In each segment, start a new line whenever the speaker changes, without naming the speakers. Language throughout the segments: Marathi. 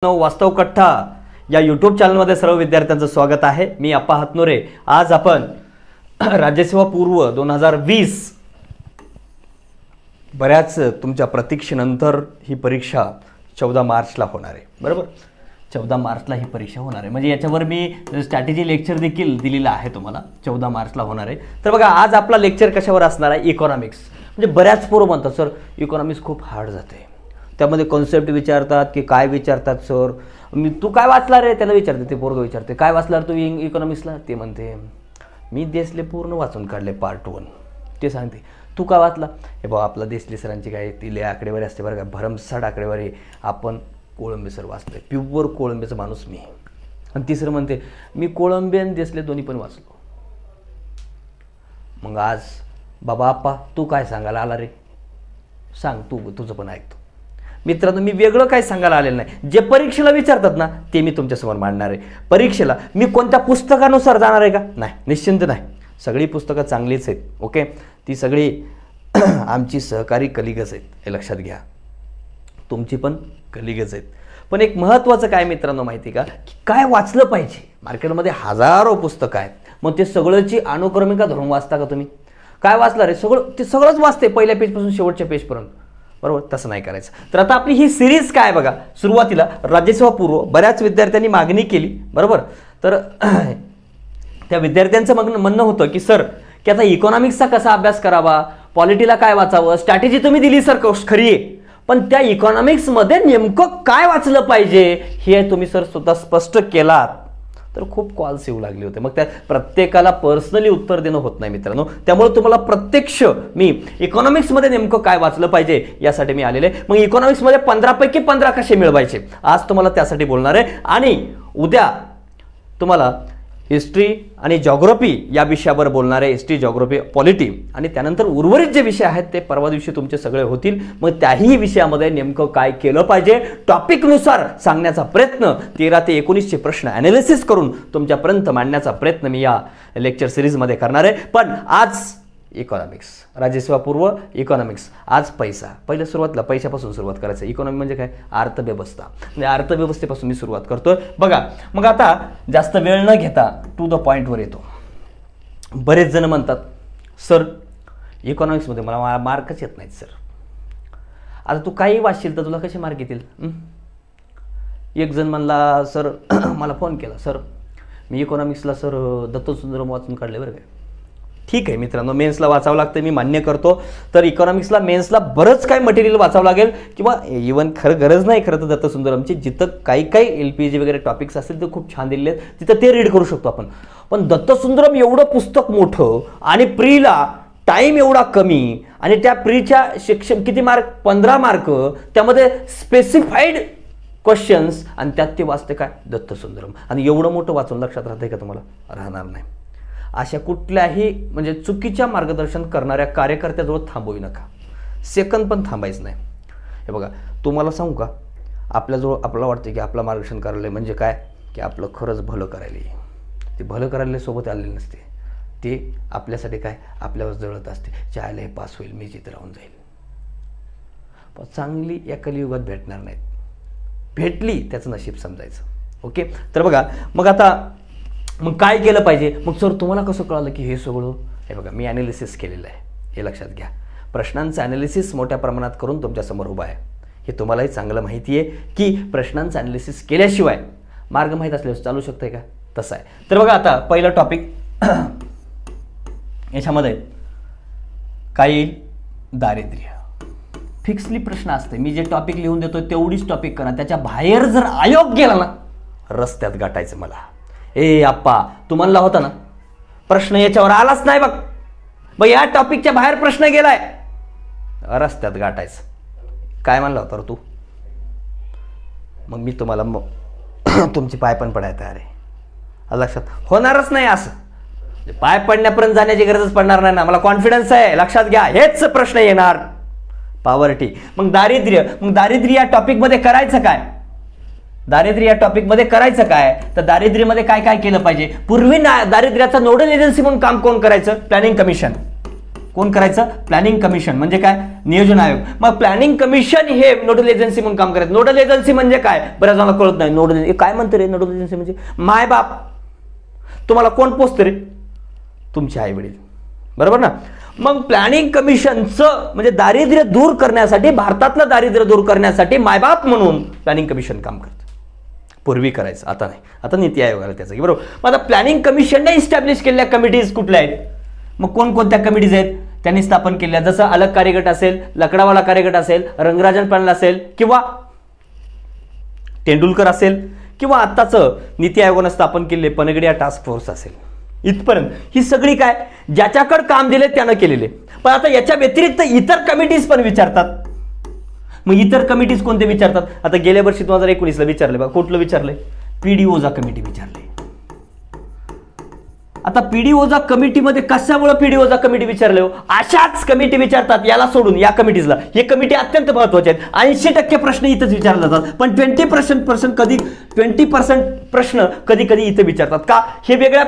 वास्तव कट्टा या यूट्यूब चॅनलमध्ये सर्व विद्यार्थ्यांचं स्वागत आहे. मी अप्पा हातनोरे. आज आपण राज्यसेवा पूर्व 2020 बऱ्याच तुमच्या प्रतीक्षेनंतर ही परीक्षा 14 मार्चला होणार आहे. बरोबर, 14 मार्चला ही परीक्षा होणार आहे. म्हणजे याच्यावर मी स्ट्रॅटेजी लेक्चर देखील दिलेला आहे तुम्हाला. 14 मार्चला होणार आहे. तर बघा, आज आपला लेक्चर कशावर असणार आहे? इकॉनॉमिक्स. म्हणजे बऱ्याच पोरं म्हणतात सर इकॉनॉमिक्स खूप हार्ड जाते, त्यामध्ये कॉन्सेप्ट विचारतात की काय विचारतात सर. मी तू काय वाचला रे त्याला विचारते, ते पोरगं विचारते काय वाचला तू इकॉनॉमिक्सला. ते म्हणते मी देशले पूर्ण वाचून काढले पार्ट 1. ते सांगते तू काय वाचला. हे बाबा आपला देशले सरांची काय तिले आकडेवारी असते बरं का, भरमसाठ आकडेवारी. आपण कोळंबे सर वाचले, प्युअर कोळंबेचा माणूस मी. आणि तिसरं म्हणते मी कोळंबे आणि देशले दोन्ही पण वाचलो. मग आज बाबा आप्पा तू काय सांगायला आला रे, सांग तू, तुझं पण ऐकतो. मित्रांनो, मी वेगळं काय सांगायला आलेलं नाही. जे परीक्षेला विचारतात ना ते मी तुमच्यासमोर मांडणार आहे. परीक्षेला मी कोणत्या पुस्तकानुसार जाणार आहे का? नाही, निश्चिंत नाही. सगळी पुस्तकं चांगलीच आहेत. ओके, ती सगळी आमची सहकारी कलिगच आहेत, हे लक्षात घ्या. तुमची पण कलिगच आहेत. पण एक महत्त्वाचं काय मित्रांनो माहिती का, की काय वाचलं पाहिजे. मार्केटमध्ये हजारो पुस्तकं आहेत, मग ते सगळ्याची अनुक्रमिका धरून वाचता का तुम्ही? काय वाचलं रे, सगळं ते सगळंच वाचते पहिल्या पेजपासून शेवटच्या पेजपर्यंत. बरोबर, तसं नाही करायचं. तर आता आपली ही सिरीज काय बघा, सुरुवातीला राज्यसेवा पूर्व बऱ्याच विद्यार्थ्यांनी मागणी केली. बरोबर, तर त्या विद्यार्थ्यांचं म्हणणं होतं की सर की आता इकॉनॉमिक्सचा कसा अभ्यास करावा, पॉलिटीला काय वाचावं. स्ट्रॅटेजी तुम्ही दिली सर खरी आहे, पण त्या इकॉनॉमिक्समध्ये नेमकं काय वाचलं पाहिजे हे तुम्ही सर स्वतः स्पष्ट केलात तर खूप कॉल्स येऊ लागले होते. मग त्या प्रत्येकाला पर्सनली उत्तर देणं होत नाही मित्रांनो. त्यामुळे तुम्हाला प्रत्यक्ष मी इकॉनॉमिक्समध्ये नेमकं काय वाचलं पाहिजे यासाठी मी आलेले. मग इकॉनॉमिक्समध्ये 15 पैकी 15 कसे मिळवायचे आज तुम्हाला त्यासाठी बोलणार आहे. आणि उद्या तुम्हाला हिस्ट्री आणि जॉग्राफी या विषयावर बोलणार आहे. History, geography, polity. आणि त्यानंतर उर्वरित जे विषय आहेत ते परवा दिवशी तुमचे सगळे होतील. मग त्याही विषयामध्ये नेमकं काय केलं पाहिजे टॉपिकनुसार सांगण्याचा प्रयत्न, 13 ते 19चे प्रश्न ॲनालिसिस करून तुमच्यापर्यंत मांडण्याचा प्रयत्न मी या लेक्चर सिरीजमध्ये करणार आहे. पण आज इकॉनॉमिक्स, राज्यसेवा पूर्व इकॉनॉमिक्स. आज पैसा. पहिल्या सुरुवातीला पैशापासून सुरुवात करायचं. इकॉनॉमी म्हणजे काय? अर्थव्यवस्था. म्हणजे अर्थव्यवस्थेपासून मी सुरुवात करतोय. बघा, मग आता जास्त वेळ न घेता टू द पॉईंटवर येतो. बरेच जण म्हणतात सर इकॉनॉमिक्समध्ये मला मार्कच येत नाहीत सर. आता तू काही वाचशील तर तुला कसे मार्क येतील? एक जण म्हणला सर मला फोन केला, सर मी इकॉनॉमिक्सला सर दत्तसुंदरम वाचून काढले बरं काय. ठीक आहे मित्रांनो, मेन्सला वाचावं लागतं, मी मान्य करतो. तर इकॉनॉमिक्सला मेन्सला बरंच काय मटेरियल वाचावं लागेल, किंवा इव्हन खरं गरज नाही खरं तर दत्तसुंदरमची. जिथं काही LPG वगैरे टॉपिक्स असतील ते खूप छान दिलेले आहेत, तिथं ते रीड करू शकतो आपण. पण दत्तसुंदरम एवढं पुस्तक मोठं आणि प्रीला टाईम एवढा कमी, आणि त्या प्रीच्या शिक्षण किती मार्क? 15 मार्क. त्यामध्ये स्पेसिफाईड क्वेश्चन्स, आणि त्यात ते वाचते काय? दत्तसुंदरम. आणि एवढं मोठं वाचून लक्षात राहते का तुम्हाला? राहणार नाही. अशा कुठल्याही म्हणजे चुकीच्या मार्गदर्शन करणाऱ्या कार्यकर्त्याजवळ थांबवू नका, सेकंद पण थांबायचं नाही. हे बघा, तुम्हाला सांगू का, आपल्याजवळ आपल्याला वाटतं की आपलं मार्गदर्शन करायला म्हणजे काय, की आपलं खरंच भलं करायला. ते भलं करायला सोबत आलेले नसते, ते आपल्यासाठी काय आपल्यावर जळत असते. चायला हे पास होईल, मी जिथं राहून जाईल. पण चांगली या कलियुगात भेटणार नाहीत. भेटली त्याचं नशीब समजायचं. ओके, तर बघा, मग आता मग काय केलं पाहिजे. मग सर तुम्हाला कसं कळालं की हे सगळं? हे बघा, मी ॲनालिसिस केलेलं आहे, हे लक्षात घ्या. प्रश्नांचं ॲनालिसिस मोठ्या प्रमाणात करून तुमच्यासमोर उभा आहे. हे तुम्हालाही चांगलं माहिती आहे की प्रश्नांचं ॲनालिसिस केल्याशिवाय मार्ग माहीत असल्यास चालू शकतंय का? तसं आहे. तर बघा, आता पहिलं टॉपिक याच्यामध्ये काय येईल? दारिद्र्य. फिक्सली प्रश्न असते. मी जे टॉपिक लिहून देतो तेवढीच टॉपिक करा, त्याच्या बाहेर जर आयोग गेला ना रस्त्यात गाठायचं. मला ए आप्पा तू म्हणला होता ना प्रश्न याच्यावर आलाच नाही बघ, मग या टॉपिकच्या बाहेर प्रश्न गेलाय, रस्त्यात गाठायचं. काय म्हणला होता तू? मग मी तुम्हाला तुमची पाय पण पडायला तयार आहे. लक्षात होणारच नाही. असं पाय पडण्यापर्यंत जाण्याची गरजच पडणार नाही ना, मला कॉन्फिडन्स आहे. लक्षात घ्या, हेच प्रश्न येणार. पॉवर्टी. मग दारिद्र्य. मग दारिद्र्य या टॉपिकमध्ये करायचं काय? दारिद्र्य या टॉपिकमध्ये करायचं काय? तर दारिद्र्यामध्ये काय काय केलं पाहिजे? पूर्वी दारिद्र्याचा नोडल एजन्सी म्हणून काम कोण करायचं? Planning commission. कोण करायचं? Planning commission. म्हणजे काय? नियोजन आयोग. मग प्लॅनिंग कमिशन हे नोडल एजन्सी म्हणून काम करायचं. नोडल एजन्सी म्हणजे काय? बऱ्याच जणांना कळत नाही. नोडल काय म्हणते रे? नोडल एजन्सी म्हणजे माय बाप. तुम्हाला कोण पोचते रे? तुमचे आई वडील, बरोबर ना? मग प्लॅनिंग कमिशनचं म्हणजे दारिद्र्य दूर करण्यासाठी, भारतातलं दारिद्र्य दूर करण्यासाठी मायबाप म्हणून प्लॅनिंग कमिशन काम करतं. पूर्वी करायचं, आता नाही. आता नीती आयोग आला त्याचं, बरोबर. मग आता प्लॅनिंग कमिशनने इस्टॅब्लिश केलेल्या कमिटीज कुठल्या आहेत? मग कोणकोणत्या कमिटीज आहेत त्यांनी स्थापन केल्या? जसं अलग कार्यगट असेल, लकडावाला कार्यगट असेल, रंगराजन पॅनल असेल, किंवा तेंडुलकर असेल, किंवा आत्ताचं नीती आयोगानं स्थापन केलेले पनगडिया टास्क फोर्स असेल. इथपर्यंत ही सगळी काय ज्याच्याकडे काम दिले त्यानं केलेले. पण आता याच्या व्यतिरिक्त इतर कमिटीज पण विचारतात. मग इतर कमिटीज कोणते विचारतात? आता गेल्या वर्षी 2019ला विचारले बघा. कुठलं विचारलंय? पीडीओजा कमिटी विचारले. आता पीडीओजा कमिटीमध्ये कशामुळे पीडीओजा कमिटी विचारले हो? अशाच कमिटी विचारतात याला सोडून या कमिटीजला. हे कमिटी अत्यंत महत्वाचे आहेत. 80% प्रश्न इथंच विचारले जातात. पण 20% प्रश्न कधी कधी इथे विचारतात. का? हे वेगळ्या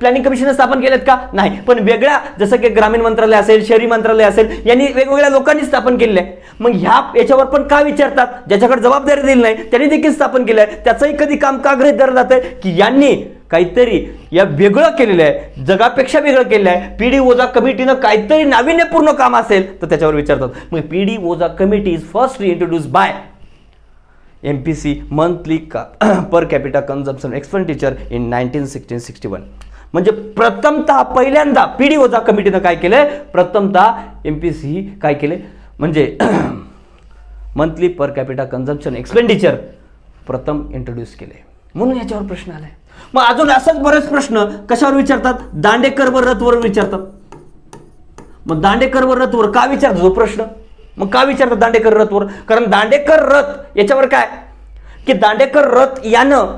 प्लॅनिंग कमिशन स्थापन केलेत का? नाही. पण वेगळ्या, जसं की ग्रामीण मंत्रालय असेल, शहरी मंत्रालय असेल, यांनी वेगवेगळ्या लोकांनी स्थापन केलेले आहे. मग याच्यावर पण का विचारतात? ज्याच्याकडे जबाबदारी दिली नाही त्यांनी देखील स्थापन केलं आहे. त्याचंही कधी काम का गृहीत धरलं जातं की यांनी काहीतरी या वेगळं केलेलं आहे, जगापेक्षा वेगळं केलेलं आहे. पीडी ओझा कमिटीनं काहीतरी नाविन्यपूर्ण काम असेल तर त्याच्यावर विचारतात. मग PD Ojha committee is firstly introduce by MPC, monthly per capita consumption expenditure in 1961. म्हणजे प्रथमतः पहिल्यांदा पीडी ओझा कमिटीनं काय केलंय? प्रथमतः MPC काय केले म्हणजे monthly per capita consumption expenditure प्रथम इंट्रोड्यूस केले. म्हणून याच्यावर प्रश्न आलाय. मग अजून असंच बरेच प्रश्न कशावर विचारतात? दांडेकर व रथवर विचारतात. मग दांडेकर व रथवर का विचारतात जो प्रश्न? मग का विचारतात दांडेकर रथवर? कारण दांडेकर रथ याच्यावर काय की दांडेकर रथ यानं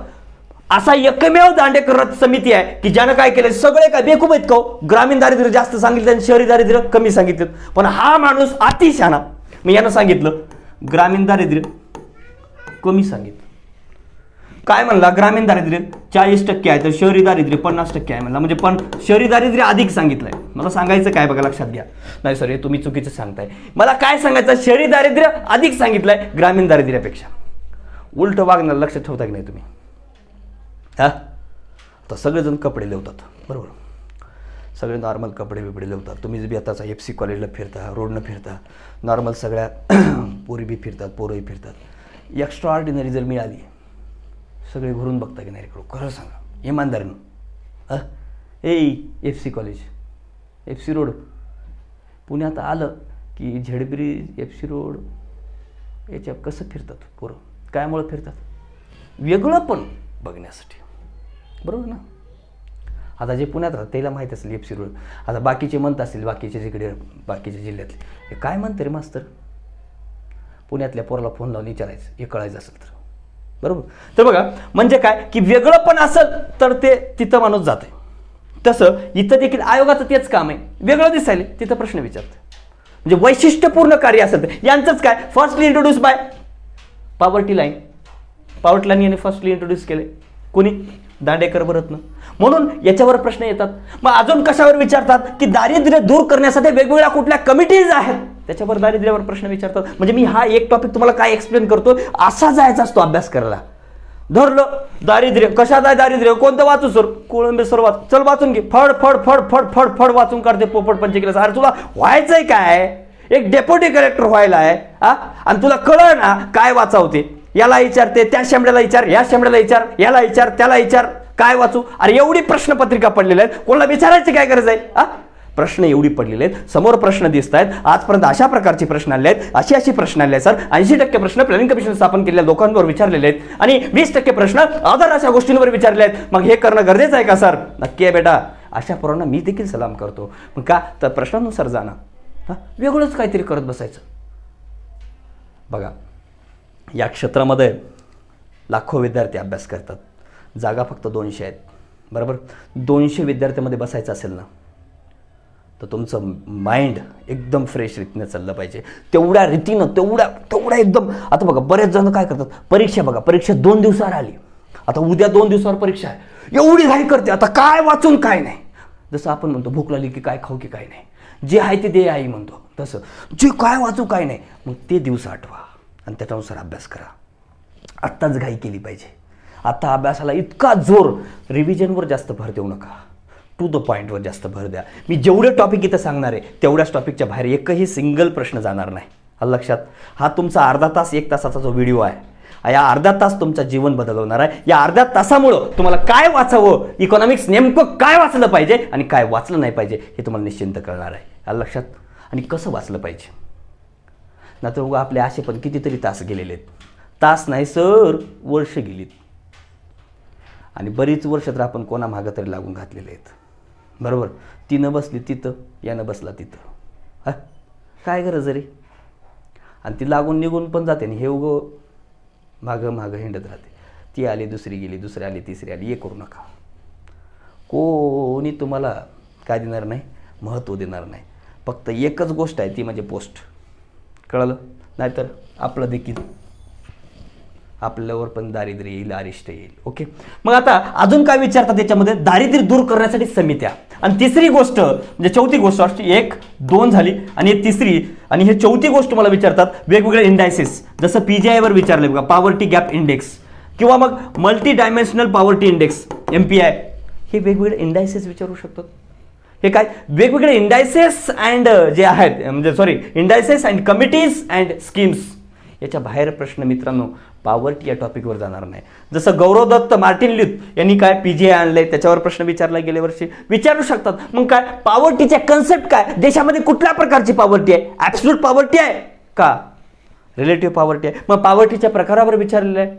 असा एकमेव दांडेकर रथ समिती आहे की ज्यानं काय केलं? सगळे काय बेकूफ आहेत का? ग्रामीण दारिद्र्य जास्त सांगितलं आणि शहरी दारिद्र्य कमी सांगितलं. पण हा माणूस अतिशहाणा. मी यानं सांगितलं ग्रामीण दारिद्र्य कमी सांगितलं. काय म्हणला? ग्रामीण दारिद्र्य 40% आहे तर शहरी दारिद्र्य 50% आहे म्हणला. म्हणजे पण शहरी दारिद्र्य अधिक सांगितलंय. मला सांगायचं काय बघा, लक्षात घ्या. नाही सर, हे तुम्ही चुकीचं सांगताय. मला काय सांगायचं? शहरी दारिद्र्य अधिक सांगितलंय ग्रामीण दारिद्र्यापेक्षा. उलट वागणार लक्षात ठेवता की नाही तुम्ही? हा, तर सगळेजण कपडे लिवतात, बरोबर. सगळे नॉर्मल कपडे बिपडे लिवतात. तुम्ही बी आता FC कॉलेजला फिरता, रोडनं फिरता, नॉर्मल सगळ्या पोरी बी फिरतात, पोरंही फिरतात. एक्स्ट्रा ऑर्डिनरी जर मिळाली सगळे घरून बघता की नाही रे? खरं सांगा इमानदारीनं. FC कॉलेज, FC रोड पुण्यात आलं की झेडब्रिज, FC रोड याच्या कसं फिरतात पोरं? कायमुळे फिरतात? वेगळं पण बघण्यासाठी, बरोबर ना. आता जे पुण्यात राहतात त्याला माहीत असेल FC रोड. आता बाकीचे म्हणत असतील, बाकीचे जिकडे बाकीच्या जिल्ह्यातले, हे काय म्हणते रे मास्तर? पुण्यातल्या पोराला फोन लावून विचारायचं, हे कळायचं असेल तर, बरोबर. तर बघा, म्हणजे काय की वेगळं पण असेल तर ते तिथं माणूस जाते. तसं इथं देखील आयोगाचं तेच काम आहे, वेगळं दिसायला तिथं प्रश्न विचारतं. म्हणजे वैशिष्ट्यपूर्ण कार्य असेल तर यांचंच काय? Firstly introduce by poverty line. Poverty line यांनी फर्स्टली इंट्रोड्यूस केले. कोणी? दांडेकर व रत्न. म्हणून याच्यावर प्रश्न येतात. मग अजून कशावर विचारतात की दारिद्र्य दूर करण्यासाठी वेगवेगळ्या कुठल्या कमिटीज आहेत त्याच्यावर दारिद्र्यावर प्रश्न विचारतात. म्हणजे मी हा एक टॉपिक तुम्हाला काय एक्सप्लेन करतो, असा जायचा असतो अभ्यास करायला. धरलं दारिद्र्य, कशात आहे दारिद्र्य? कोणतं वाचू सर? कोळंबे सर वाच. चल वाचून घे. फड फड फड फड फड फड वाचून काढते पोपट पंचकेला. अरे तुला व्हायचंय काय? एक डेप्युटी कलेक्टर व्हायला आहे आणि तुला कळ ना काय वाचावते? याला विचारते, त्या शेंबड्याला विचार, या शेंबड्याला विचार, याला विचार, त्याला विचार, काय वाचू? अरे एवढी प्रश्नपत्रिका पडलेल्या आहेत, कोणाला विचारायची काय गरज आहे? प्रश्न एवढी पडलेले आहेत, समोर प्रश्न दिसत आहेत. आजपर्यंत अशा प्रकारचे प्रश्न आले आहेत, अशी प्रश्न आले आहेत सर. 80% प्रश्न प्लॅनिंग कमिशन स्थापन केलेल्या लोकांवर विचारलेले आहेत आणि 20% प्रश्न अदर अशा गोष्टींवर विचारले आहेत. मग हे करणं गरजेचं आहे का सर? नक्की आहे बेटा. अशा पोरांना मी देखील सलाम करतो. मग का? तर प्रश्नानुसार जाणं, वेगळंच काहीतरी करत बसायचं. बघा, या क्षेत्रामध्ये लाखो विद्यार्थी अभ्यास करतात. जागा फक्त 200 आहेत, बरोबर. 200 विद्यार्थ्यांमध्ये बसायचं असेल ना तर तुमचं माइंड एकदम फ्रेश रीतीने चाललं पाहिजे. तेवढ्या रीतीनं तेवढ्या एकदम. आता बघा, बरेच जण काय करतात, परीक्षा बघा, परीक्षा 2 दिवसावर आली, आता उद्या 2 दिवसावर परीक्षा आहे, एवढी घाई करते, आता काय वाचून काय नाही. जसं आपण म्हणतो भूक लागली की काय खाऊ की काय नाही. जे आहे ते दे आई म्हणतो तसं, जे काय वाचू काय नाही, मग ते दिवस आठवा आणि त्याच्यानुसार अभ्यास करा. आत्ताच घाई केली पाहिजे. आता अभ्यासाला इतका जोर, रिव्हिजनवर जास्त भर देऊ नका, टू द पॉईंटवर जास्त भर द्या. मी जेवढे टॉपिक इथं सांगणार आहे तेवढ्याच टॉपिकच्या बाहेर एकही सिंगल प्रश्न जाणार नाही. लक्षात. हा तुमचा अर्धा तास 1 तासाचा जो व्हिडिओ आहे, या अर्धा तास तुमचं जीवन बदलवणार आहे. या अर्ध्या तासामुळं तुम्हाला काय वाचावं, इकॉनॉमिक्स नेमकं काय वाचलं पाहिजे आणि काय वाचलं नाही पाहिजे हे तुम्हाला निश्चिंत कळणार आहे. लक्षात. आणि कसं वाचलं पाहिजे. नाहीतर उगा आपले असे पण कितीतरी तास गेलेले आहेत. तास नाही सर, वर्ष गेलीत. आणि बरीच वर्ष तर आपण कोणा मागं तरी लागून घातलेले आहेत. बरोबर. ती न बसली तिथं, यानं बसला तिथं. हा काय गरज रे. आणि ती लागून निघून पण जाते आणि हे उगं मागं मागं हिंडत राहते. ती आली, दुसरी गेली, दुसरी आली, तिसरी आली. हे करू नका. कोणी तुम्हाला काय देणार नाही, महत्त्व देणार नाही. फक्त एकच गोष्ट आहे ती म्हणजे पोस्ट. कळलं. नाहीतर आपलं देखील आपल्यावर पण दारिद्र्य येईल, अरिष्ट येईल. ओके. मग आता अजून काय विचारतात त्याच्यामध्ये, दारिद्र्य दूर करण्यासाठी समित्या. आणि तिसरी गोष्ट म्हणजे चौथी गोष्ट असते, 1 2 झाली आणि एक तिसरी आणि हे चौथी गोष्ट मला विचारतात वेगवेगळे इंडायसेस. जसं PGI वर विचारले बघा, पॉवर्टी गॅप इंडेक्स किंवा मग multi dimensional poverty index MPI. हे वेगवेगळे इंडायसेस विचारू शकतात. हे काय वेगवेगळे इंडायसेस अँड जे आहेत म्हणजे indices and committees and schemes. याच्या बाहेर प्रश्न मित्रांनो पॉवर्टी या टॉपिकवर जाणार नाही. जसं गौरव दत्त, मार्टिन ल्यूथ यांनी काय PGI आणलंय त्याच्यावर प्रश्न विचारला गेल्या वर्षी, विचारू शकतात. मग काय पॉवर्टीच्या कन्सेप्ट काय, देशामध्ये कुठल्या प्रकारची पॉवर्टी आहे, ॲब्सोल्यूट पॉवर्टी आहे का रिलेटिव्ह पॉवर्टी आहे. मग पॉवर्टीच्या प्रकारावर विचारलेलं आहे.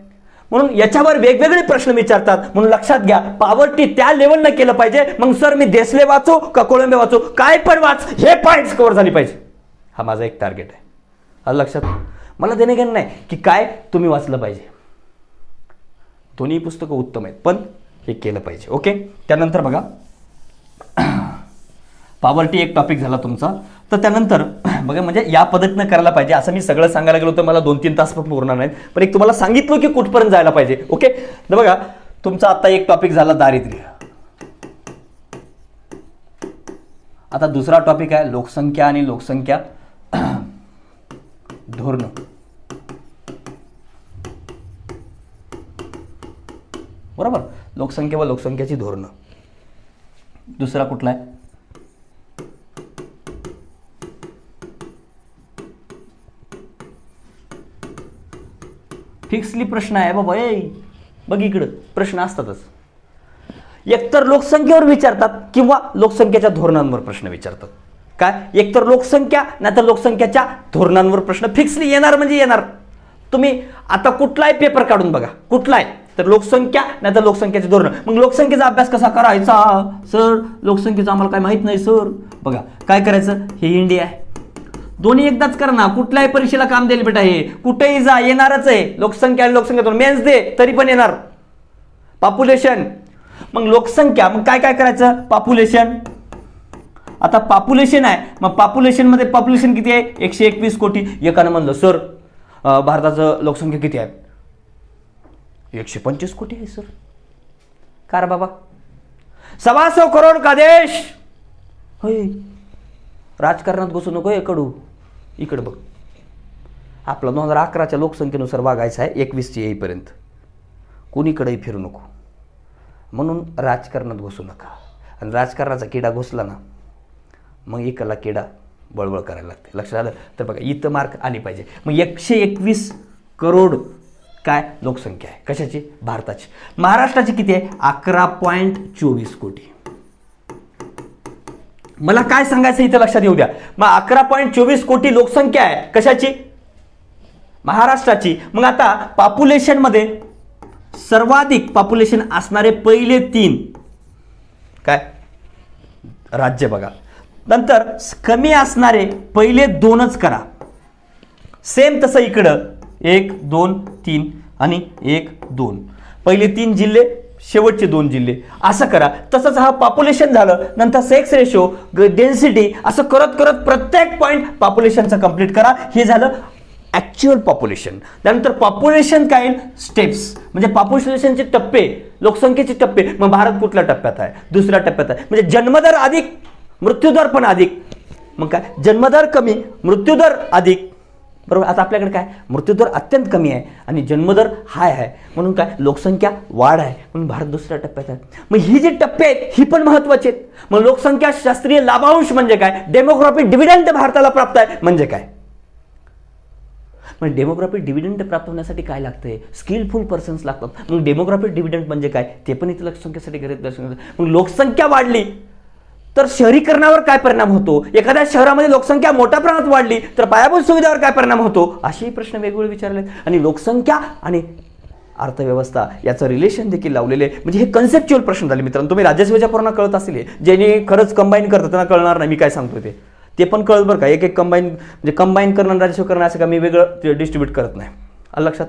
म्हणून याच्यावर वेगवेगळे प्रश्न विचारतात. म्हणून लक्षात घ्या, पॉवर्टी त्या लेवलनं केलं पाहिजे. मग सर मी देसले वाचू का कोळंबे वाचू, काय पण वाच, हे पॉईंट्स कव्हर झाली पाहिजे. हा माझा एक टार्गेट आहे. लक्षात. मला देणे घेणं नाही की काय तुम्ही वाचलं पाहिजे. दोन्ही पुस्तकं उत्तम आहेत पण हे केलं पाहिजे. ओके. त्यानंतर बघा, पॉवर्टी एक टॉपिक झाला तुमचा. तर त्यानंतर बघा म्हणजे या पद्धतीनं करायला पाहिजे. असं मी सगळं सांगायला गेलो तर मला 2-3 तास पण पुरणार नाहीत, पण एक तुम्हाला सांगितलं की कुठपर्यंत जायला पाहिजे. ओके. तर बघा तुमचा आता एक टॉपिक झाला दारिद्र्य. आता दुसरा टॉपिक आहे लोकसंख्या आणि लोकसंख्या धोरण. बरोबर. लोकसंख्या व लोकसंख्याची धोरणं. दुसरा कुठला आहे, फिक्सली प्रश्न आहे बाबा. बघ इकडं प्रश्न असतातच. एकतर लोकसंख्येवर विचारतात किंवा लोकसंख्येच्या धोरणांवर प्रश्न विचारतात. काय एकतर लोकसंख्या नाहीतर लोकसंख्याच्या धोरणांवर प्रश्न फिक्सली येणार म्हणजे येणार. तुम्ही आता कुठलाही पेपर काढून बघा, कुठलाही, तर लोकसंख्या नाहीतर लोकसंख्याचे धोरण. मग लोकसंख्येचा अभ्यास कसा करायचा सर, लोकसंख्येचं आम्हाला काय माहित नाही सर. बघा काय करायचं, हे इंडिया आहे, दोन्ही एकदाच करा ना. कुठल्याही परीक्षेला काम देईल बेटा, हे कुठेही जा येणारच आहे. लोकसंख्या आणि लोकसंख्या धोरण मेन्स दे तरी पण येणार. पॉप्युलेशन, मग लोकसंख्या, मग काय काय करायचं, पॉप्युलेशन. आता पॉप्युलेशन आहे, मग पॉप्युलेशन मध्ये पॉप्युलेशन किती आहे, 121 कोटी. एकानं म्हणलं सर भारताचं लोकसंख्या किती आहे, 125 कोटी आहे सर. का रे बाबा, 125 करोड का देश. होय, राजकारणात घुसू नको कडू. इकडे बघ, आपला 2011च्या लोकसंख्येनुसार वागायचं आहे 21ची येईपर्यंत. कोणीकडेही फिरू नको. म्हणून राजकारणात घुसू नका. आणि राजकारणाचा किडा घुसला ना मग इकडला किडा बळबळ करायला लागते. लक्षात आलं. तर बघा इथं मार्क आली पाहिजे. मग 121 करोड काय लोकसंख्या आहे, कशाची, भारताची. महाराष्ट्राची किती आहे, 11.24 कोटी. मला काय सांगायचं इथं लक्षात येऊ द्या. मग 11.24 कोटी लोकसंख्या आहे, कशाची, महाराष्ट्राची. मग आता पॉप्युलेशन मध्ये सर्वाधिक पॉप्युलेशन असणारे पहिले 3 काय राज्य बघा. नंतर कमी असणारे पहिले 2च करा. सेम तसं इकडं 1 2 3 आणि 1 2, पहिले 3 जिल्हे शेवटचे 2 जिल्हे असं करा. तसंच हा पॉप्युलेशन झालं. नंतर सेक्स रेशो, डेन्सिटी, असं करत करत प्रत्येक पॉईंट पॉप्युलेशनचा कंप्लीट करा. हे झालं ॲक्च्युअल पॉप्युलेशन. त्यानंतर पॉप्युलेशन काय स्टेप्स, म्हणजे पॉप्युलेशनचे टप्पे, लोकसंख्येचे टप्पे. मग भारत कुठल्या टप्प्यात आहे, दुसऱ्या टप्प्यात आहे. म्हणजे जन्मदर अधिक, मृत्यूदर पण अधिक. मग काय, जन्मदर कमी मृत्यूदर अधिक, बरोबर. आता आपल्याकडे काय, मृत्यूदर अत्यंत कमी आहे आणि जन्मदर हाय आहे, म्हणून काय लोकसंख्या वाढ आहे, म्हणून भारत दुसऱ्या टप्प्यात आहे. मग ही जी टप्पे आहेत ही पण महत्वाची आहेत. मग लोकसंख्या शास्त्रीय लाभांश म्हणजे काय, डेमोग्राफिक डिव्हिडंड भारताला प्राप्त आहे म्हणजे काय. मग डेमोग्राफिक डिव्हिडंड प्राप्त होण्यासाठी काय लागतंय, स्किलफुल पर्सन्स लागतात. मग डेमोग्राफिक डिव्हिडंड म्हणजे काय, ते पण इथे लोकसंख्येसाठी गरज दर्शन. मग लोकसंख्या वाढली तर शहरीकरणावर काय परिणाम होतो, एखाद्या शहरामध्ये लोकसंख्या मोठ्या प्रमाणात वाढली तर पायाभूत सुविधावर काय परिणाम होतो, असेही प्रश्न वेगवेगळे विचारले. आणि लोकसंख्या आणि अर्थव्यवस्था याचं रिलेशन देखील लावलेले, म्हणजे हे कन्सेप्च्युअल प्रश्न झाले मित्रांनो. तुम्ही राज्यसेवेच्या पोरांना कळत असेल, ज्याने खरंच कंबाईन करतात त्यांना कळणार नाही मी काय सांगतोय ते पण कळत बरं का. एक एक कंबाईन म्हणजे कंबाईन करणं राज्यसेवा करणं असं का मी वेगळं डिस्ट्रीब्यूट करत नाही. आलं लक्षात.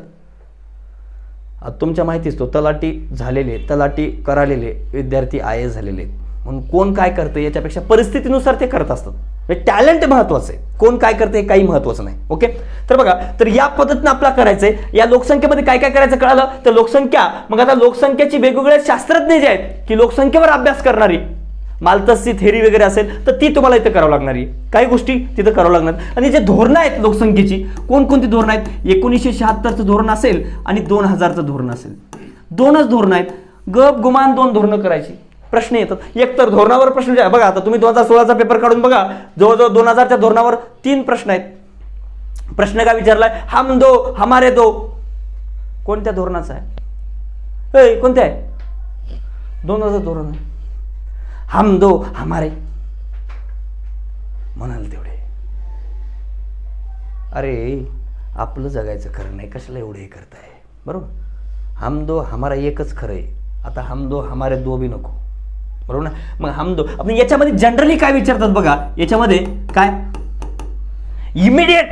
आता तुमच्या माहितीच तो तलाठी झालेले, तलाठी करालेले विद्यार्थी IAS झालेले, म्हणून कोण काय करतं याच्यापेक्षा परिस्थितीनुसार ते करत असतात. टॅलेंट महत्वाचं आहे, कोण काय करते काही महत्वाचं नाही. ओके. तर बघा, तर या पद्धतीनं आपल्याला करायचंय. या लोकसंख्येमध्ये काय काय करायचं कळालं तर लोकसंख्या, मग आता लोकसंख्येची वेगवेगळे शास्त्रज्ञ जे आहेत की लोकसंख्येवर अभ्यास करणारी, माल्थसची थेरी वगैरे असेल तर ती तुम्हाला इथं करावं लागणार आहे, काही गोष्टी तिथं करावं लागणार. आणि जे धोरणं आहेत लोकसंख्येची, कोणकोणती धोरणं आहेत, 1976चं धोरण असेल आणि 2000चं धोरण असेल, दोनच धोरणं आहेत. गप गुमान 2 धोरणं करायची. प्रश्न येतात, एक तर धोरणावर प्रश्न बघा. आता तुम्ही 2016चा पेपर काढून बघा, जवळजवळ 2000च्या धोरणावर 3 प्रश्न आहेत. प्रश्न काय विचारलाय, हम दो हमारे दो, कोणत्या धोरणाचा आहे, कोणत्या आहे, 2000 धोरण आहे. हम दो हमारे म्हणाल तेवढे. अरे आपलं जगायचं खरं नाही, कशाला एवढे हे करताय, बरोबर. हम दो हमारा एकच खरं आहे, आता हम दो हमारे दो बी नको, बरोबर ना. मग हम दो आपण याच्यामध्ये जनरली काय विचारतात बघा, याच्यामध्ये काय इमिडिएट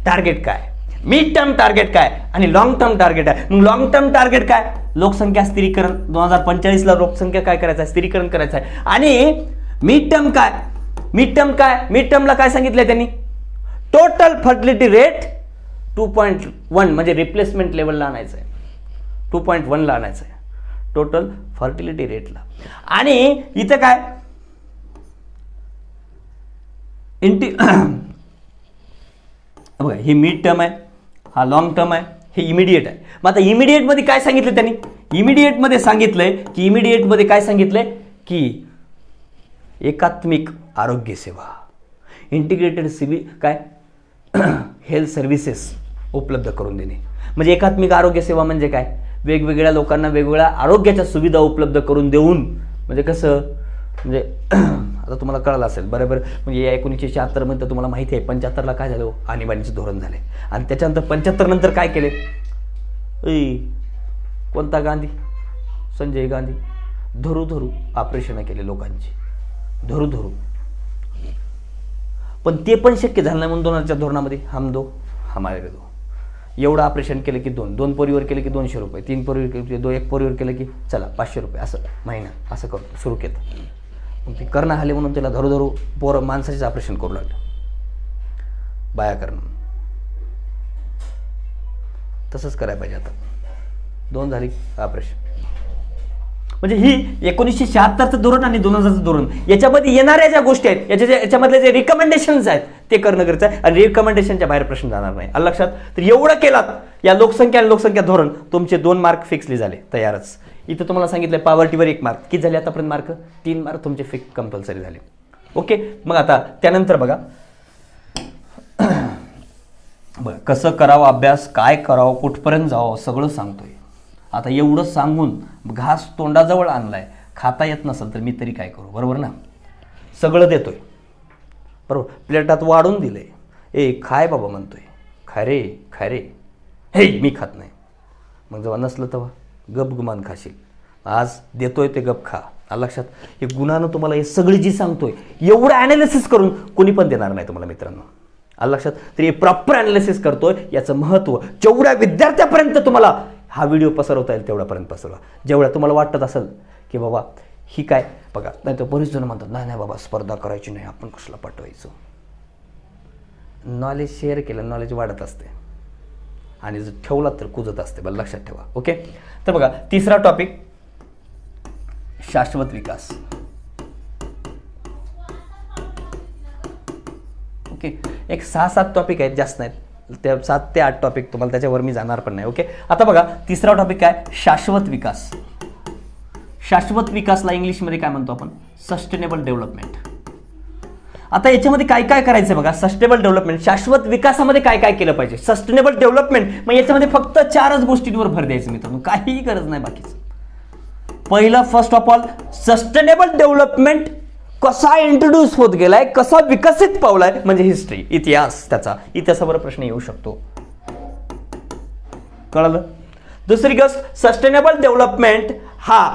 टार्गेट काय, मिड टर्म टार्गेट काय आणि लॉंग टर्म टार्गेट आहे. मग लॉंग टर्म टार्गेट काय, लोकसंख्या स्थिरीकरण 2045ला लोकसंख्या काय करायचं आहे, स्थिरीकरण करायचं आहे. आणि मिड टर्म काय, मिड टर्मला काय सांगितलंय त्यांनी, टोटल फर्टिलिटी रेट 2.1 म्हणजे रिप्लेसमेंट लेवलला आणायचं आहे, 2.1ला आणायचं आहे टोटल फर्टिलिटी रेटला. आणि इथं काय ही मिड टर्म आहे, हा लॉंग टर्म आहे, हे इमिडिएट आहे. मग आता इमिडिएट मध्ये काय सांगितलं त्यांनी, इमिडिएट मध्ये सांगितलंय की इमिडिएट मध्ये काय सांगितलंय की एकात्मिक आरोग्य सेवा, इंटिग्रेटेड काय हेल्थ सर्व्हिसेस उपलब्ध करून देणे. म्हणजे एकात्मिक आरोग्य सेवा म्हणजे काय, वेगवेगळ्या लोकांना वेगवेगळ्या आरोग्याच्या सुविधा उपलब्ध करून देऊन, म्हणजे कसं, म्हणजे आता तुम्हाला कळलं असेल बरोबर. म्हणजे 1976 मध्ये तुम्हाला माहिती आहे 75ला काय झालं, आणीबाणीचं धोरण झाले. आणि त्याच्यानंतर 75 नंतर काय केले, कोणता गांधी, संजय गांधी, धरू ऑपरेशन केले लोकांची, धरू. पण ते पण शक्य झालं नाही म्हणून 2000च्या धोरणामध्ये हम दो हमारे दो, एवढं ऑपरेशन केलं की 2 पोरीवर केलं की 200 रुपये, 3 पोरीवर केलं की 1 पोरीवर केलं की चला 500 रुपये, असं महिना असं करतो सुरू केलं. मग ते करणं आले म्हणून त्याला धरू पोरं माणसाचेच ऑपरेशन करू लागलं, बाया करणं. तसंच करायला पाहिजे. आता 2 झाली ऑपरेशन. म्हणजे ही 1976चं धोरण आणि 2000चं धोरण, याच्यामध्ये येणाऱ्या ज्या गोष्टी आहेत, याच्यामधले जे रिकमेंडेशन्स आहेत ते करणं गरजेचं आहे. आणि रिकमेंडेशनच्या बाहेर प्रश्न जाणार नाही. आलं लक्षात. तर एवढं केलात या लोकसंख्या आणि लोकसंख्या धोरण, तुमचे 2 मार्क फिक्सली झाले तयारच. इथं तुम्हाला सांगितलं पॉवर्टीवर 1 मार्क, किती झाले आतापर्यंत मार्क, 3 मार्क तुमचे फिक्स कंपल्सरी झाले. ओके. मग आता त्यानंतर बघा कसं करावं अभ्यास, काय करावं, कुठपर्यंत जावं, सगळं सांगतोय. आता एवढं सांगून घास तोंडाजवळ आणलाय, खाता येत नसेल तर मी तरी काय करू, बरोबर ना. सगळं देतोय, बरोबर, प्लेटात वाढून दिलंय, खाय बाबा म्हणतोय, खाय रे, हे मी खात नाही. मग जेव्हा नसलं तेव्हा गपगुमान खाशील. आज देतोय ते गप खा. लक्षात. हे गुणानं तुम्हाला हे सगळी जी सांगतोय एवढं ॲनालिसिस करून कोणी पण देणार नाही तुम्हाला मित्रांनो. लक्षात. तर हे प्रॉपर ॲनालिसिस करतोय, याचं महत्त्व जेवढ्या विद्यार्थ्यापर्यंत तुम्हाला हा व्हिडिओ पसरवता येईल तेवढ्यापर्यंत पसरवा. जेवढ्या तुम्हाला वाटत असेल की बाबा ही काय बघा, नाही तर बरेच जण म्हणतात नाही बाबा स्पर्धा करायची नाही, आपण कसला पाठवायचं. नॉलेज शेअर केलं नॉलेज वाढत असते आणि जर ठेवला तर कुजत असते. बरं लक्षात ठेवा. ओके. तर बघा तिसरा टॉपिक शाश्वत विकास. ओके, एक 6-7 टॉपिक आहेत, जास्त नाहीत, त्या 7 ते 8 टॉपिक तुम्हाला, त्याच्यावर मी जाणार पण नाही. ओके, आता बघा तिसरा टॉपिक काय, शाश्वत विकास. शाश्वत विकासला इंग्लिशमध्ये काय म्हणतो आपण, सस्टेनेबल डेव्हलपमेंट. आता याच्यामध्ये काय काय करायचं बघा, सस्टेनेबल डेव्हलपमेंट, शाश्वत विकासामध्ये काय काय केलं पाहिजे. सस्टेनेबल डेव्हलपमेंट मग याच्यामध्ये फक्त 4च गोष्टींवर भर द्यायचं मित्रांनो, काहीही गरज नाही बाकीचं. पहिलं, first of all, sustainable development कसा इंट्रोड्यूस होत गेलाय, कसा विकसित पावलाय, म्हणजे हिस्ट्री, इतिहास, त्याचा इतिहासावर प्रश्न येऊ शकतो. कळलं. दुसरी गोष्ट, सस्टेनेबल डेव्हलपमेंट हा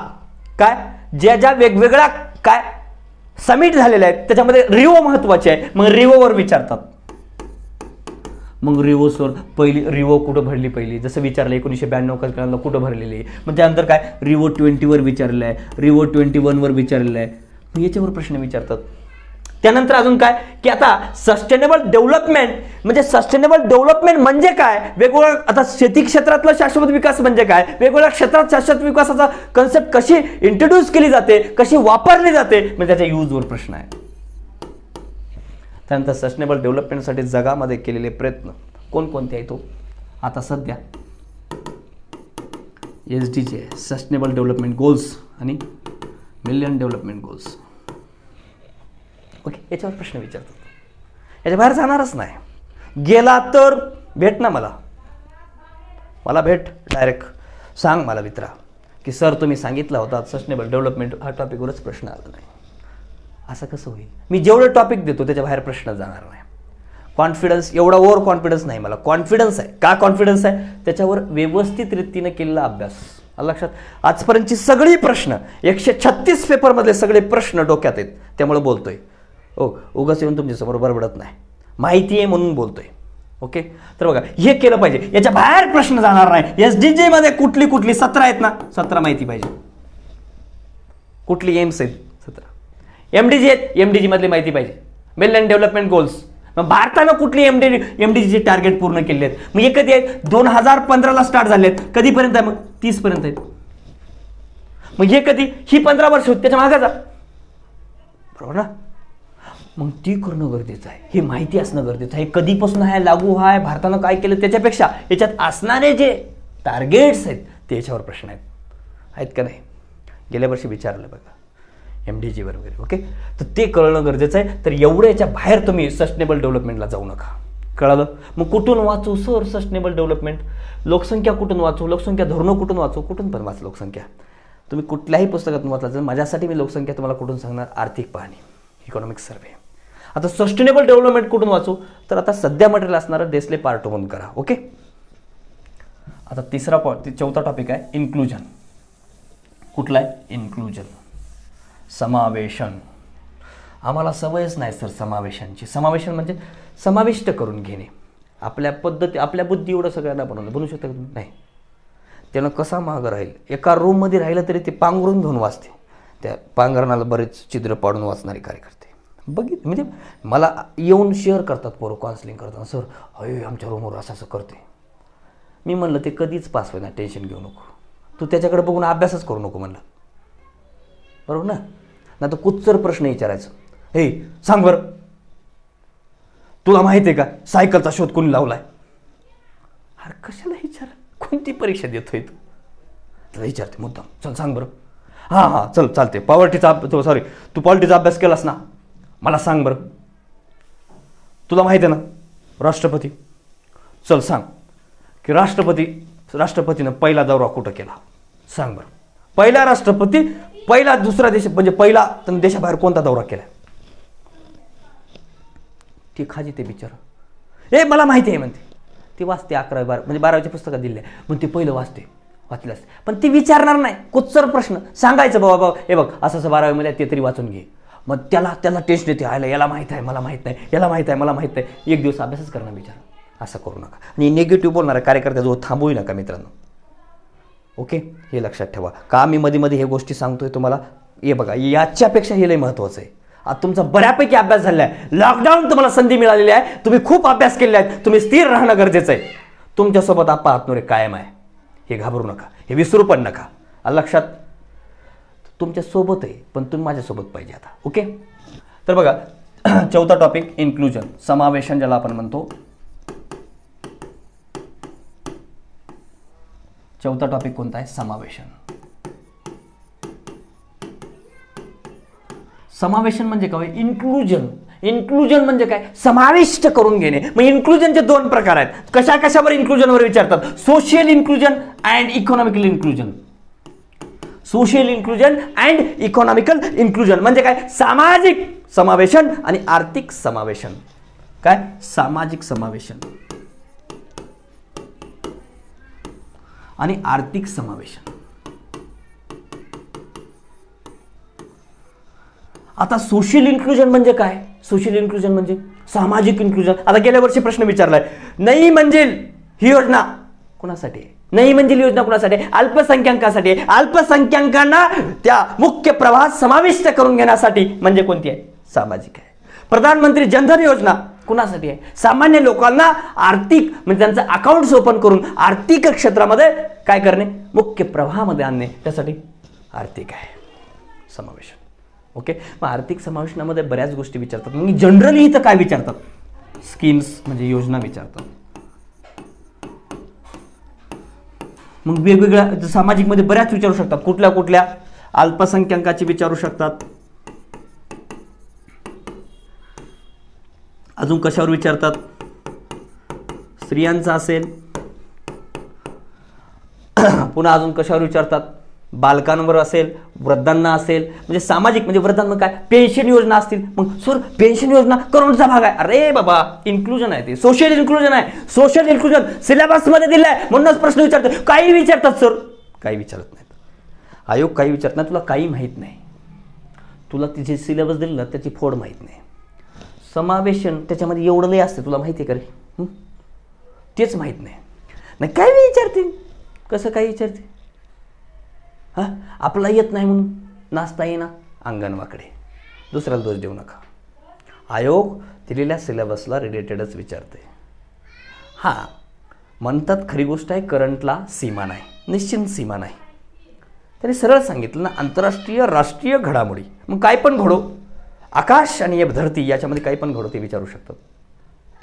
काय, ज्या ज्या वेगवेगळ्या काय समिट झालेल्या आहेत त्याच्यामध्ये रिओ महत्वाचे आहे. मग रिओवर विचारतात. मग रिओ सर पहिली रिओ कुठं भरली पहिली, जसं विचारलं 1992 कुठं भरलेली आहे. मग त्यानंतर काय रिओ 20वर विचारलेलं आहे, रिओ 21वर विचारलेलं आहे. मग याच्यावर प्रश्न विचारतात. त्यानंतर अजून काय की आता सस्टेनेबल डेव्हलपमेंट म्हणजे सस्टेनेबल डेव्हलपमेंट म्हणजे काय, वेगवेगळ्या आता शेती क्षेत्रातला शाश्वत विकास म्हणजे काय, वेगवेगळ्या क्षेत्रात शाश्वत विकासाचा कन्सेप्ट कशी इंट्रोड्यूस केली जाते, कशी वापरली जाते, म्हणजे त्याच्या यूजवर प्रश्न आहे. त्यानंतर सस्टेनेबल डेव्हलपमेंटसाठी जगामध्ये केलेले प्रयत्न कोणकोणते आहेत तो, आता सध्या SDG सस्टेनेबल डेव्हलपमेंट गोल्स आणि मिलियन डेव्हलपमेंट गोल्स. ओके, याच्यावर प्रश्न विचारतात, याच्या बाहेर जाणारच नाही. गेला तर भेट ना मला भेट, डायरेक्ट सांग मला मित्रा की सर तुम्ही सांगितलं होता सस्टेनेबल डेव्हलपमेंट हा टॉपिकवरच प्रश्न आला नाही. असं कसं होईल. मी जेवढं टॉपिक देतो त्याच्या बाहेर प्रश्न जाणार नाही. कॉन्फिडन्स, एवढा ओव्हर कॉन्फिडन्स नाही मला, कॉन्फिडन्स आहे. का कॉन्फिडन्स आहे, त्याच्यावर व्यवस्थित रीतीने केलेला अभ्यास. लक्षात, आजपर्यंतची सगळी प्रश्न 136 पेपरमधले सगळे प्रश्न डोक्यात आहेत, त्यामुळे बोलतोय. उगाच येऊन तुमच्यासमोर बडबडत नाही, माहिती आहे म्हणून बोलतोय. ओके, तर बघा हे केलं पाहिजे, याच्या बाहेर प्रश्न जाणार नाही. SDG मध्ये कुठली 17 आहेत ना, 17 माहिती पाहिजे. कुठली एम्स आहेत 17, MDG आहेत, MDG मधली माहिती पाहिजे. मिलियन डेव्हलपमेंट गोल्स, मग भारतानं कुठली MDG टार्गेट पूर्ण केले आहेत, मग हे कधी आहेत, 2015ला स्टार्ट झाले आहेत, कधीपर्यंत आहे, मग 30 पर्यंत आहेत. मग हे कधी, ही 15 वर्ष होती, त्याच्या मागे जा, बरोबर ना. मग ती करणं गरजेचं आहे, ही माहिती असणं गरजेचं आहे. कधीपासून आहे लागू आहे, भारतानं काय केलं, त्याच्यापेक्षा याच्यात असणारे जे टार्गेट्स आहेत ते याच्यावर प्रश्न आहेत का नाही. गेल्या वर्षी विचारलं बघा MDG वगैरे. ओके, तर ते कळणं गरजेचं आहे. तर एवढं याच्या बाहेर तुम्ही सस्टेनेबल डेव्हलपमेंटला जाऊ नका. कळालं. मग कुठून वाचू सर सस्टेनेबल डेव्हलपमेंट, लोकसंख्या कुठून वाचू, लोकसंख्या धोरणं कुठून वाचू, कुठून पण वाच लोकसंख्या. तुम्ही कुठल्याही पुस्तकातून वाचला, माझ्यासाठी मी लोकसंख्या तुम्हाला कुठून सांगणार, आर्थिक पाहणी, इकॉनॉमिक सर्वे. आता सस्टेनेबल डेव्हलपमेंट कुठून वाचू, तर आता सध्या मटेरियल असणारं डेस्ले पार्ट 1 करा. ओके, आता चौथा टॉपिक आहे इन्क्लुजन. कुठला आहे, इन्क्लुजन, समावेशन. आम्हाला सवयच नाही सर समावेशांची. समावेशन म्हणजे समाविष्ट करून घेणे, आपल्या पद्धती, आपल्या बुद्धी एवढं सगळ्यांना बनवू शकता नाही. त्यानं कसा मागं राहील, एका रूममध्ये राहिलं तरी ते पांघरून घेऊन वाचते, त्या पांघरणाला बरेच छिद्र पाडून वाचणारे कार्यकर्ते म्हणजे मला येऊन शेअर करतात पोरं काउन्सिलिंग करताना, सर अय आमच्या रूमवर असं असं करते. मी म्हणलं ते कधीच पास होईना, टेन्शन घेऊ नको, तू त्याच्याकडे बघून अभ्यासच करू नको म्हणलं, बरोबर ना. नाही तर कुचर प्रश्न विचारायचं, हे सांग बरं तुला माहिती आहे का सायकलचा शोध कोणी लावलाय. अरे कशाला विचार, कोणती परीक्षा देतोय तू, त्याला विचारते मुद्दाम, चल सांग बरं. हां चल चालते, तू पॉलिटिचा अभ्यास केलास ना, मला सांग बरं तुला माहिती आहे ना राष्ट्रपती, चल सांग की राष्ट्रपतीनं पहिला दौरा कुठं केला, सांग बरं. पहिला राष्ट्रपती पहिला दुसरा देश म्हणजे पहिला देशाबाहेर कोणता दौरा केला. ती खाजी ते बिचारा, मला माहिती आहे म्हणते, ती वाचते 11 12 म्हणजे 12वीच्या पुस्तकात दिले, मग ते पहिलं वाचल्यास, पण ती विचारणार नाही. कुचर प्रश्न सांगायचं, बाबा हे बघ असं 12वीमध्ये ते तरी वाचून घे. मग त्याला टेन्शन येते, याला माहित आहे मला माहित नाही, याला माहित आहे मला माहित नाही. एक दिवस अभ्यासच करणं विचार, असं करू नका. आणि निगेटिव्ह बोलणाऱ्या कार्यकर्त्याजवळ थांबवू नका मित्रांनो. ओके, हे लक्षात ठेवा. का मी मध्ये हे गोष्टी सांगतोय तुम्हाला, हे बघा याच्यापेक्षा हे लय महत्त्वाचं आहे. आता तुमचा बऱ्यापैकी अभ्यास झाला आहे, लॉकडाऊन तुम्हाला संधी मिळालेली आहे, तुम्ही खूप अभ्यास केले आहेत, तुम्ही स्थिर राहणं गरजेचं आहे. तुमच्यासोबत आप्पा हातनुरे कायम आहे, हे घाबरू नका, हे विसरू पण नका. लक्षात, तुमच्या सोबत आहे पण तुम्ही माझ्यासोबत पाहिजे आता. ओके, तर बघा चौथा टॉपिक इन्क्लुजन, समावेशन ज्याला आपण म्हणतो. चौथा टॉपिक कोणता आहे? समावेशन. समावेशन म्हणजे काय? इन्क्लुजन. इन्क्लुजन म्हणजे काय? समाविष्ट करून घेणे. मग इन्क्लुजनचे दोन प्रकार आहेत. कशा कशावर इन्क्लुजनवर विचारतात? Social inclusion and economical inclusion. Social inclusion and economical inclusion म्हणजे काय? सामाजिक समावेशन आणि आर्थिक समावेशन. काय? सामाजिक समावेशन आणि आर्थिक समावेशन. आता सोशल इन्क्लुजन म्हणजे काय? सोशल इन्क्लुजन म्हणजे सामाजिक इन्क्लुजन. आता गेल्या वर्षी प्रश्न विचारलाय, नई मंजिल ही योजना कुणासाठी आहे? नई मंजिल योजना कुणासाठी? अल्पसंख्याकांसाठी. अल्पसंख्याकांना त्या मुख्य प्रवाहात समाविष्ट करून घेण्यासाठी म्हणजे कोणती आहे? सामाजिक आहे. प्रधानमंत्री जनधन योजना कुणासाठी आहे? सामान्य लोकांना आर्थिक म्हणजे त्यांचं अकाउंट्स ओपन करून आर्थिक क्षेत्रामध्ये काय करणे? मुख्य प्रवाहामध्ये आणणे. त्यासाठी आर्थिक आहे समावेशन. ओके. मग आर्थिक समावेशनामध्ये बऱ्याच गोष्टी विचारतात. मग जनरली इथं काय विचारतात? स्कीम्स म्हणजे योजना विचारतात. मग वेगवेगळ्या सामाजिक मध्ये बऱ्याच विचारू शकतात. कुठल्या कुठल्या? अल्पसंख्याकाची विचारू शकतात. अजून कशावर विचारतात? स्त्रियांचा असेल. पुन्हा अजून कशावर विचारतात? बालकांवर असेल, वृद्धांना असेल. म्हणजे सामाजिक म्हणजे वृद्धांना काय? पेन्शन योजना असतील. मग सर पेन्शन योजना करोडचा भाग आहे. अरे बाबा इन्क्लुजन आहे ते. सोशल इन्क्लुजन आहे. सोशल इन्क्लुजन सिलेबस मध्ये दिलंय म्हणूनच प्रश्न विचारतात. काही विचारतात सर, काही विचारत नाहीत. आयोग काही विचारत नाही. तुला काही माहित नाही. तुला तिचे सिलेबस दिलं ना त्याची फोड माहित नाही. समावेशन त्याच्यामध्ये एवढं लय असते. तुला माहिती आहे का रे? तेच माहित नाही. नाही काय विचारते? कसं काय विचारते? हा आपला येत नाही म्हणून नाचता येईना अंगण वाकडे. दुसऱ्याला दोष देऊ नका. आयोग दिलेल्या सिलेबसला रिलेटेडच विचारते. हां म्हणतात खरी गोष्ट आहे, करंटला सीमा नाही, निश्चित सीमा नाही. त्यांनी सरळ सांगितलं ना, आंतरराष्ट्रीय राष्ट्रीय घडामोडी. मग काय पण घडो, आकाश आणि धरती याच्यामध्ये काही पण घडो ते विचारू शकतात.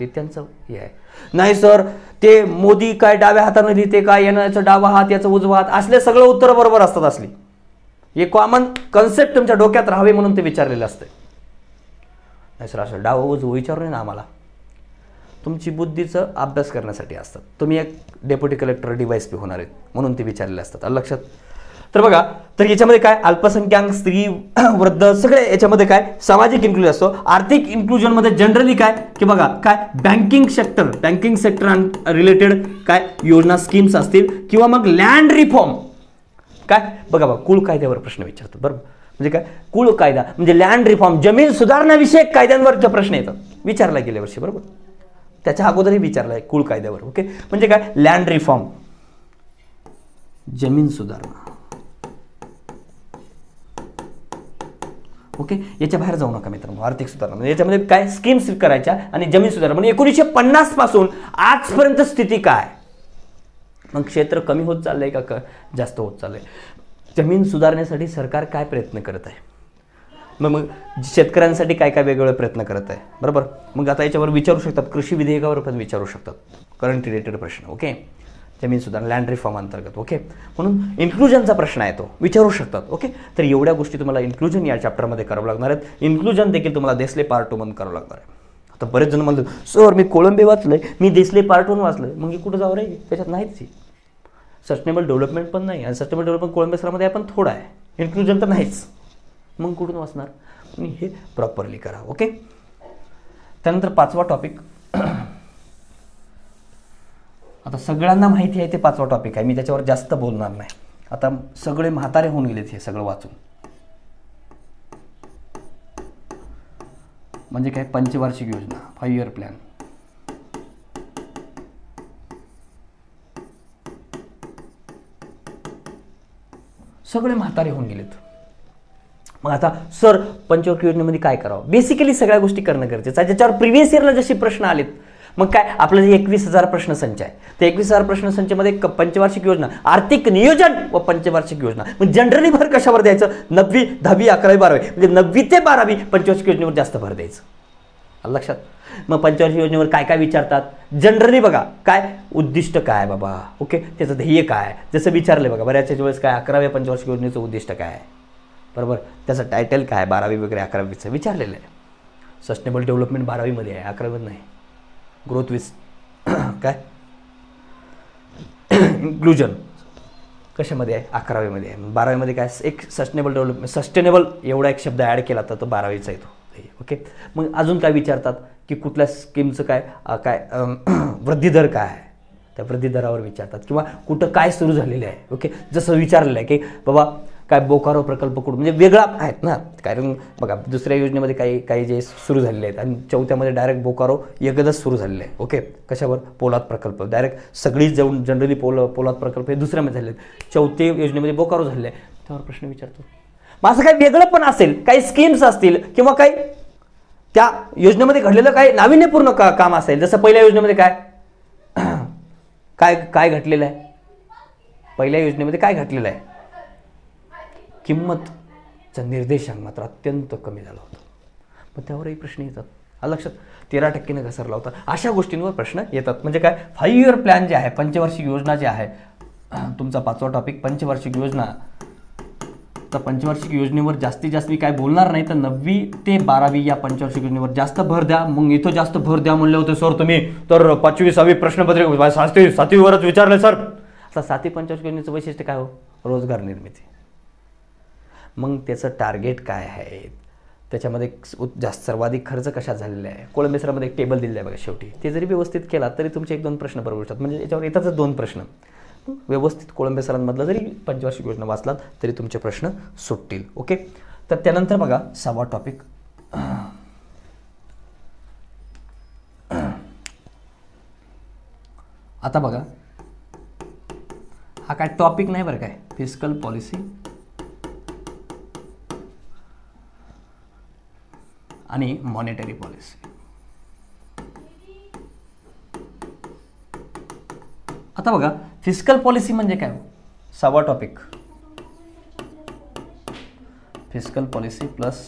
ते त्यांचं हे आहे. नाही सर ते मोदी काय डाव्या हाताने लिहिते काय, याचं डावा हात याचं उजवा हात, असले सगळं उत्तर बरोबर असतात. असली हे कॉमन कन्सेप्ट तुमच्या डोक्यात राहावे म्हणून ते विचारलेलं असते. नाही सर असं डावं उजवं विचारू ना आम्हाला. तुमची बुद्धीचं अभ्यास करण्यासाठी असतात. तुम्ही एक डेप्युटी कलेक्टर DYSP होणार आहेत म्हणून ते विचारलेले असतात. लक्षात. तर बघा, तर याच्यामध्ये काय अल्पसंख्याक, स्त्री, वृद्ध सगळे याच्यामध्ये काय सामाजिक इन्क्लुजन असतो. आर्थिक इन्क्लुजन मध्ये जनरली काय की बघा काय बँकिंग सेक्टर रिलेटेड काय योजना स्कीम्स असतील किंवा मग लँड रिफॉर्म. काय बघा कुळ कायद्यावर प्रश्न विचारतात. बरोबर. म्हणजे काय कुळ कायदा म्हणजे लँड रिफॉर्म, जमीन सुधारणाविषयक कायद्यांवरचे प्रश्न येतात. विचारला गेल्या वर्षी. बरोबर. त्याच्या अगोदरही विचारलाय कुळ कायद्यावर. ओके. म्हणजे काय लँड रिफॉर्म, जमीन सुधारणा. ओके. याच्या बाहेर जाऊ नका मित्रांनो. आर्थिक सुधारणा म्हणजे याच्यामध्ये काय स्कीम्स करायच्या आणि जमीन सुधारणा. म्हणजे 1950 पासून आजपर्यंत स्थिती काय. मग क्षेत्र कमी होत चाललंय का जास्त होत चाललंय. जमीन सुधारण्यासाठी सरकार काय प्रयत्न करत आहे. मग शेतकऱ्यांसाठी काय काय वेगवेगळे प्रयत्न करत आहे. बरोबर. मग आता याच्यावर विचारू शकतात. कृषी विधेयकावर पण विचारू शकतात. करंट रिलेटेड प्रश्न. ओके. जमीन सुधारणा लँड रिफॉर्म अंतर्गत. ओके. म्हणून इन्क्लुजनचा प्रश्न आहे तो विचारू शकतात. ओके. तर एवढ्या गोष्टी तुम्हाला इन्क्लुजन या चॅप्टरमध्ये करावं लागणार आहेत. इन्क्लुजन देखील तुम्हाला देसले पार्ट 2 मध्ये करावं लागणार आहे. आता बरेच जण म्हणतात सर मी कोळंबे वाचलंय, मी देसले पार्ट 1 वाचलंय. मग हे कुठं जावं रे. त्याच्यात नाहीच. सस्टेनेबल डेव्हलपमेंट पण नाही आणि सस्टेनेबल डेव्हलपमेंट कोळंबे सरामध्ये पण थोडा आहे. इन्क्लुजन तर नाहीच. मग कुठून वाचणार. आणि हे प्रॉपरली करा. ओके. त्यानंतर 5वा टॉपिक. आता सगळ्यांना माहिती आहे ते 5वा टॉपिक आहे. मी त्याच्यावर जास्त बोलणार नाही. आता सगळे म्हातारे होऊन गेलेत हे सगळं वाचून. म्हणजे काय पंचवार्षिक योजना, 5 इयर प्लॅन. सगळे म्हातारे होऊन गेलेत. मग आता सर पंचवार्षिक योजनेमध्ये काय करावं. बेसिकली सगळ्या गोष्टी करणं गरजेचं आहे ज्याच्यावर प्रिव्हियस इयरला जसे प्रश्न आलेत. मग काय आपलं जे 21,000 प्रश्नसंच आहे ते 21,000 प्रश्नसंचमध्ये पंचवार्षिक योजना, आर्थिक नियोजन व पंचवार्षिक योजना. मग जनरली भर कशावर द्यायचं. 9वी, 10वी, 11वी, 12वी म्हणजे 9वी ते 12वी पंचवार्षिक योजनेवर जास्त भर द्यायचं. आलं लक्षात? मग पंचवार्षिक योजनेवर काय काय विचारतात जनरली बघा, काय उद्दिष्ट काय बाबा, ओके, त्याचं ध्येय काय, जसं विचारलं बघा बऱ्याच वेळेस काय 11व्या पंचवार्षिक योजनेचं उद्दिष्ट काय आहे, बरोबर, त्याचं टायटल काय, 12वी वगैरे 11वीचं विचारलेलं आहे. सस्टेनेबल डेव्हलपमेंट 12वीमध्ये आहे, 11वीमध्ये नाही. ग्रोथ विथ काय इन्क्लुजन कशामध्ये आहे, 11वीमध्ये आहे. 12वीमध्ये काय एक सस्टेनेबल डेव्हलपमेंट, सस्टेनेबल एवढा एक शब्द ॲड केला तर तो 12वीचा येतो. ओके, मग अजून काय विचारतात की कुठल्या स्कीमचं काय वृद्धिदर काय आहे, त्या वृद्धिदरावर विचारतात. किंवा कुठं काय सुरू झालेलं आहे, ओके, जसं विचारलेलं आहे की बाबा काय बोकारो प्रकल्प कुठं, म्हणजे वेगळा आहेत ना, कारण बघा दुसऱ्या योजनेमध्ये काही जे सुरू झालेले आहेत आणि चौथ्यामध्ये डायरेक्ट बोकारो एकदाच सुरू झालेलं आहे. ओके, कशावर, पोलाद प्रकल्प, डायरेक्ट सगळीच जाऊन जनरली पोलाद प्रकल्प हे दुसऱ्यामध्ये झाले आहेत, चौथ्या योजनेमध्ये बोकारो झालेले आहे, त्यावर प्रश्न विचारतो. मग असं काही वेगळं पण असेल, काही स्कीम्स असतील किंवा काही त्या योजनेमध्ये घडलेलं काही नाविन्यपूर्ण काम असेल, जसं पहिल्या योजनेमध्ये काय घडलेलं आहे, पहिल्या योजनेमध्ये काय घडलेलं आहे, किंमतचा निर्देशांक मात्र अत्यंत कमी झाला होता. मग त्यावरही प्रश्न येतात. आलं लक्षात? 13% घसरला होता. अशा गोष्टींवर प्रश्न येतात. म्हणजे काय 5 इयर प्लॅन जे आहे, पंचवार्षिक योजना जे आहे, तुमचा 5वा टॉपिक पंचवार्षिक योजना. तर पंचवार्षिक योजनेवर जास्तीत जास्त मी काय बोलणार नाही, तर 9वी ते 12वी या पंचवार्षिक योजनेवर जास्त भर द्या. मग इथं जास्त भर द्या म्हणले होते सर तुम्ही, तर 5वी 6वी प्रश्नपत्रिका 7वीवरच विचारले सर. आता 7वी पंचवार्षिक योजनेचं वैशिष्ट्य काय हो, रोजगार निर्मिती. मग त्याचं टार्गेट काय आहे, त्याच्यामध्ये जास्त सर्वाधिक खर्च कशात झालेला आहे, कोळंबे सरांमध्ये एक टेबल दिलेलं आहे बघा शेवटी, ते जरी व्यवस्थित केला तरी तुमचे 1-2 प्रश्न बरोबर येतात. म्हणजे याच्यावर येतातच 2 प्रश्न. व्यवस्थित कोळंबे सरांमधला जरी पंचवार्षिक योजना वाचलात तरी तुमचे प्रश्न सुटतील. ओके, तर त्यानंतर बघा 6वा टॉपिक, आता बघा हा काय टॉपिक नाही बरं, काय फिस्कल पॉलिसी आणि मॉनेटरी पॉलिसी. आता बघा फिस्कल पॉलिसी म्हणजे काय, 6वा topic, fiscal policy plus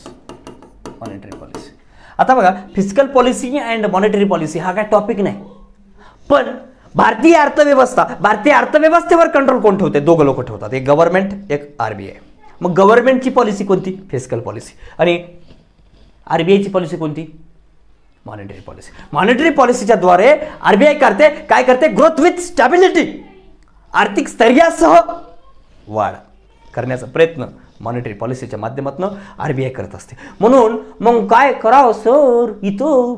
monetary policy. आता बघा fiscal policy and monetary policy हा काय टॉपिक नाही, पण भारतीय अर्थव्यवस्थेवर कंट्रोल कोण ठेवते, 2 लोक ठेवतात, एक गव्हर्नमेंट एक RBI. मग गव्हर्नमेंटची पॉलिसी कोणती, फिस्कल पॉलिसी, आणि RBIची पॉलिसी कोणती, मॉनेटरी पॉलिसी. मॉनेटरी पॉलिसीच्या द्वारे RBI काय करते, ग्रोथ विथ स्टॅबिलिटी, आर्थिक स्थैर्यासह वाढ करण्याचा प्रयत्न मॉनेटरी पॉलिसीच्या माध्यमातून RBI करत असते. म्हणून मग काय करावं सर इथं,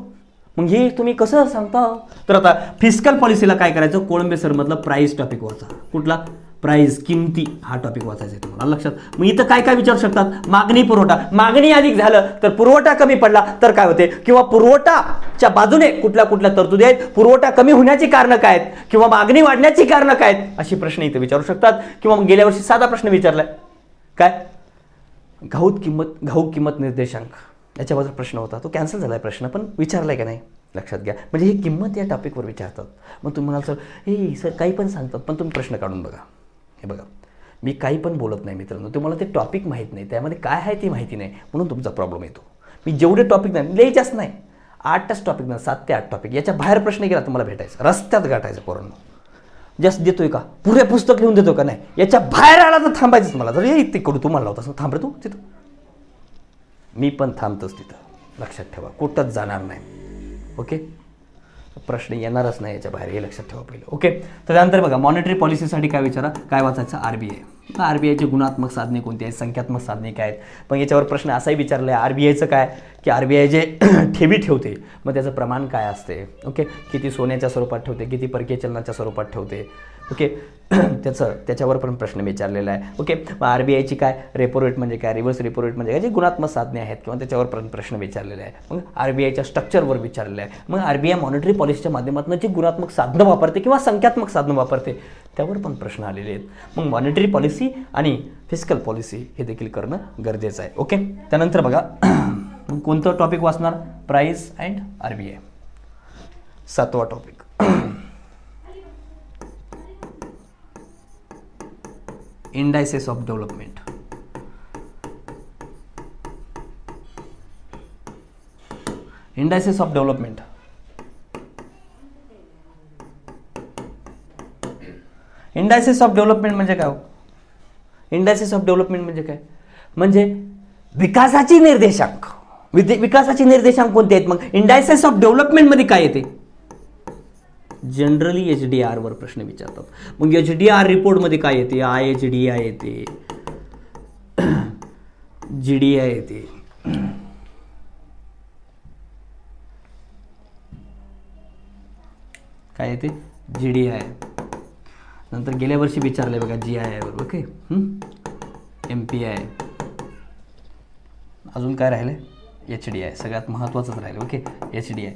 मग हे तुम्ही कसं सांगता, तर आता फिस्कल पॉलिसीला काय करायचं, कोळंबे सर मधलं प्राइस टॉपिक वाचा, कुठला प्राइस, किमती, हा टॉपिक वाचायचा आहे तुम्हाला. लक्षात? मग इथं काय काय विचारू शकतात, मागणी पुरवठा, मागणी अधिक झालं तर पुरवठा कमी पडला तर काय होते, किंवा पुरवठाच्या बाजूने कुठल्या तरतुदी आहेत, पुरवठा कमी होण्याची कारणं काय आहेत, किंवा मागणी वाढण्याची कारणं काय आहेत, अशी प्रश्न इथे विचारू शकतात. किंवा मग गेल्या वर्षी साधा प्रश्न विचारलाय, काय घाऊक किंमत निर्देशांक, याच्याबद्दल प्रश्न होता, तो कॅन्सल झालाय प्रश्न, पण विचारलाय का नाही लक्षात घ्या. म्हणजे ही किंमत या टॉपिकवर विचारतात. मग तुम्ही म्हणाल सर हे सर काही पण सांगतात, पण तुम्ही प्रश्न काढून बघा. हे बघा मी काही पण बोलत नाही मित्रांनो, तुम्हाला ते टॉपिक माहीत नाही, त्यामध्ये काय आहे ते माहिती नाही, म्हणून तुमचा प्रॉब्लेम येतो. मी जेवढे टॉपिक नाही लिहायच्याच नाही, 8च टॉपिक ना, 7 ते 8 टॉपिक, याच्या बाहेर प्रश्न गेला तुम्हाला भेटायचं, रस्त्यात गाठायचं पोरांनो. जास्त देतोय का, पुरे पुस्तक लिहून देतो का, नाही, याच्या बाहेर आला तर थांबायचंच मला. जर हे करू तुम्हाला लावता थांब रे तू तिथं, मी पण थांबतोच तिथं, लक्षात ठेवा, कुठंच जाणार नाही. ओके, प्रश्न येणारच नाही याच्या बाहेर, हे लक्षात ठेवा पहिलं. ओके, तर त्यानंतर बघा मॉनेटरी पॉलिसीसाठी काय विचारा, काय वाचायचं, RBI. RBIचे गुणात्मक साधने कोणती आहेत, संख्यात्मक साधने काय आहेत. पण याच्यावर प्रश्न असाही विचारला आहे, RBIचं काय, की RBI जे ठेवी ठेवते मग त्याचं प्रमाण काय असते, ओके, किती सोन्याच्या स्वरूपात ठेवते, किती परकीय चलनाच्या स्वरूपात ठेवते, ओके, त्याच्यावर पण प्रश्न विचारलेला आहे. ओके, मग RBIची काय रेपो रेट म्हणजे काय, रिव्हर्स रेपो रेट म्हणजे काय, जे गुणात्मक साधने आहेत किंवा त्याच्यावर पण प्रश्न विचारलेले आहे. मग RBIच्या स्ट्रक्चरवर विचारलेलं आहे. मग RBI मॉनेटरी पॉलिसीच्या माध्यमातून जी गुणात्मक साधनं वापरते किंवा संख्यात्मक साधनं वापरते त्यावर पण प्रश्न आलेले आहेत. मग मॉनेटरी पॉलिसी आणि फिस्कल पॉलिसी हे देखील करणं गरजेचं आहे. ओके, त्यानंतर बघा कोणतं टॉपिक वाचणार, प्राइस अँड RBI. 7वा topic indices of development. Indices of development. Indices of development म्हणजे काय? इंडायसेस ऑफ डेव्हलपमेंट म्हणजे काय? म्हणजे विकासाची निर्देशांक. विकासाची निर्देशांक कोणते आहेत? मग इंडायसेस ऑफ डेव्हलपमेंट मध्ये काय येते? जनरली HDR वर प्रश्न विचारतात. मग HDR रिपोर्ट मध्ये काय येते? IHDI येते, GDI येते. काय येते? GDI. नंतर गेल्या वर्षी विचारलंय बघा GI वर. Okay, MPI. अजून काय राहिलंय? HDI सगळ्यात महत्त्वाचंच राहिलं. Okay, HDI.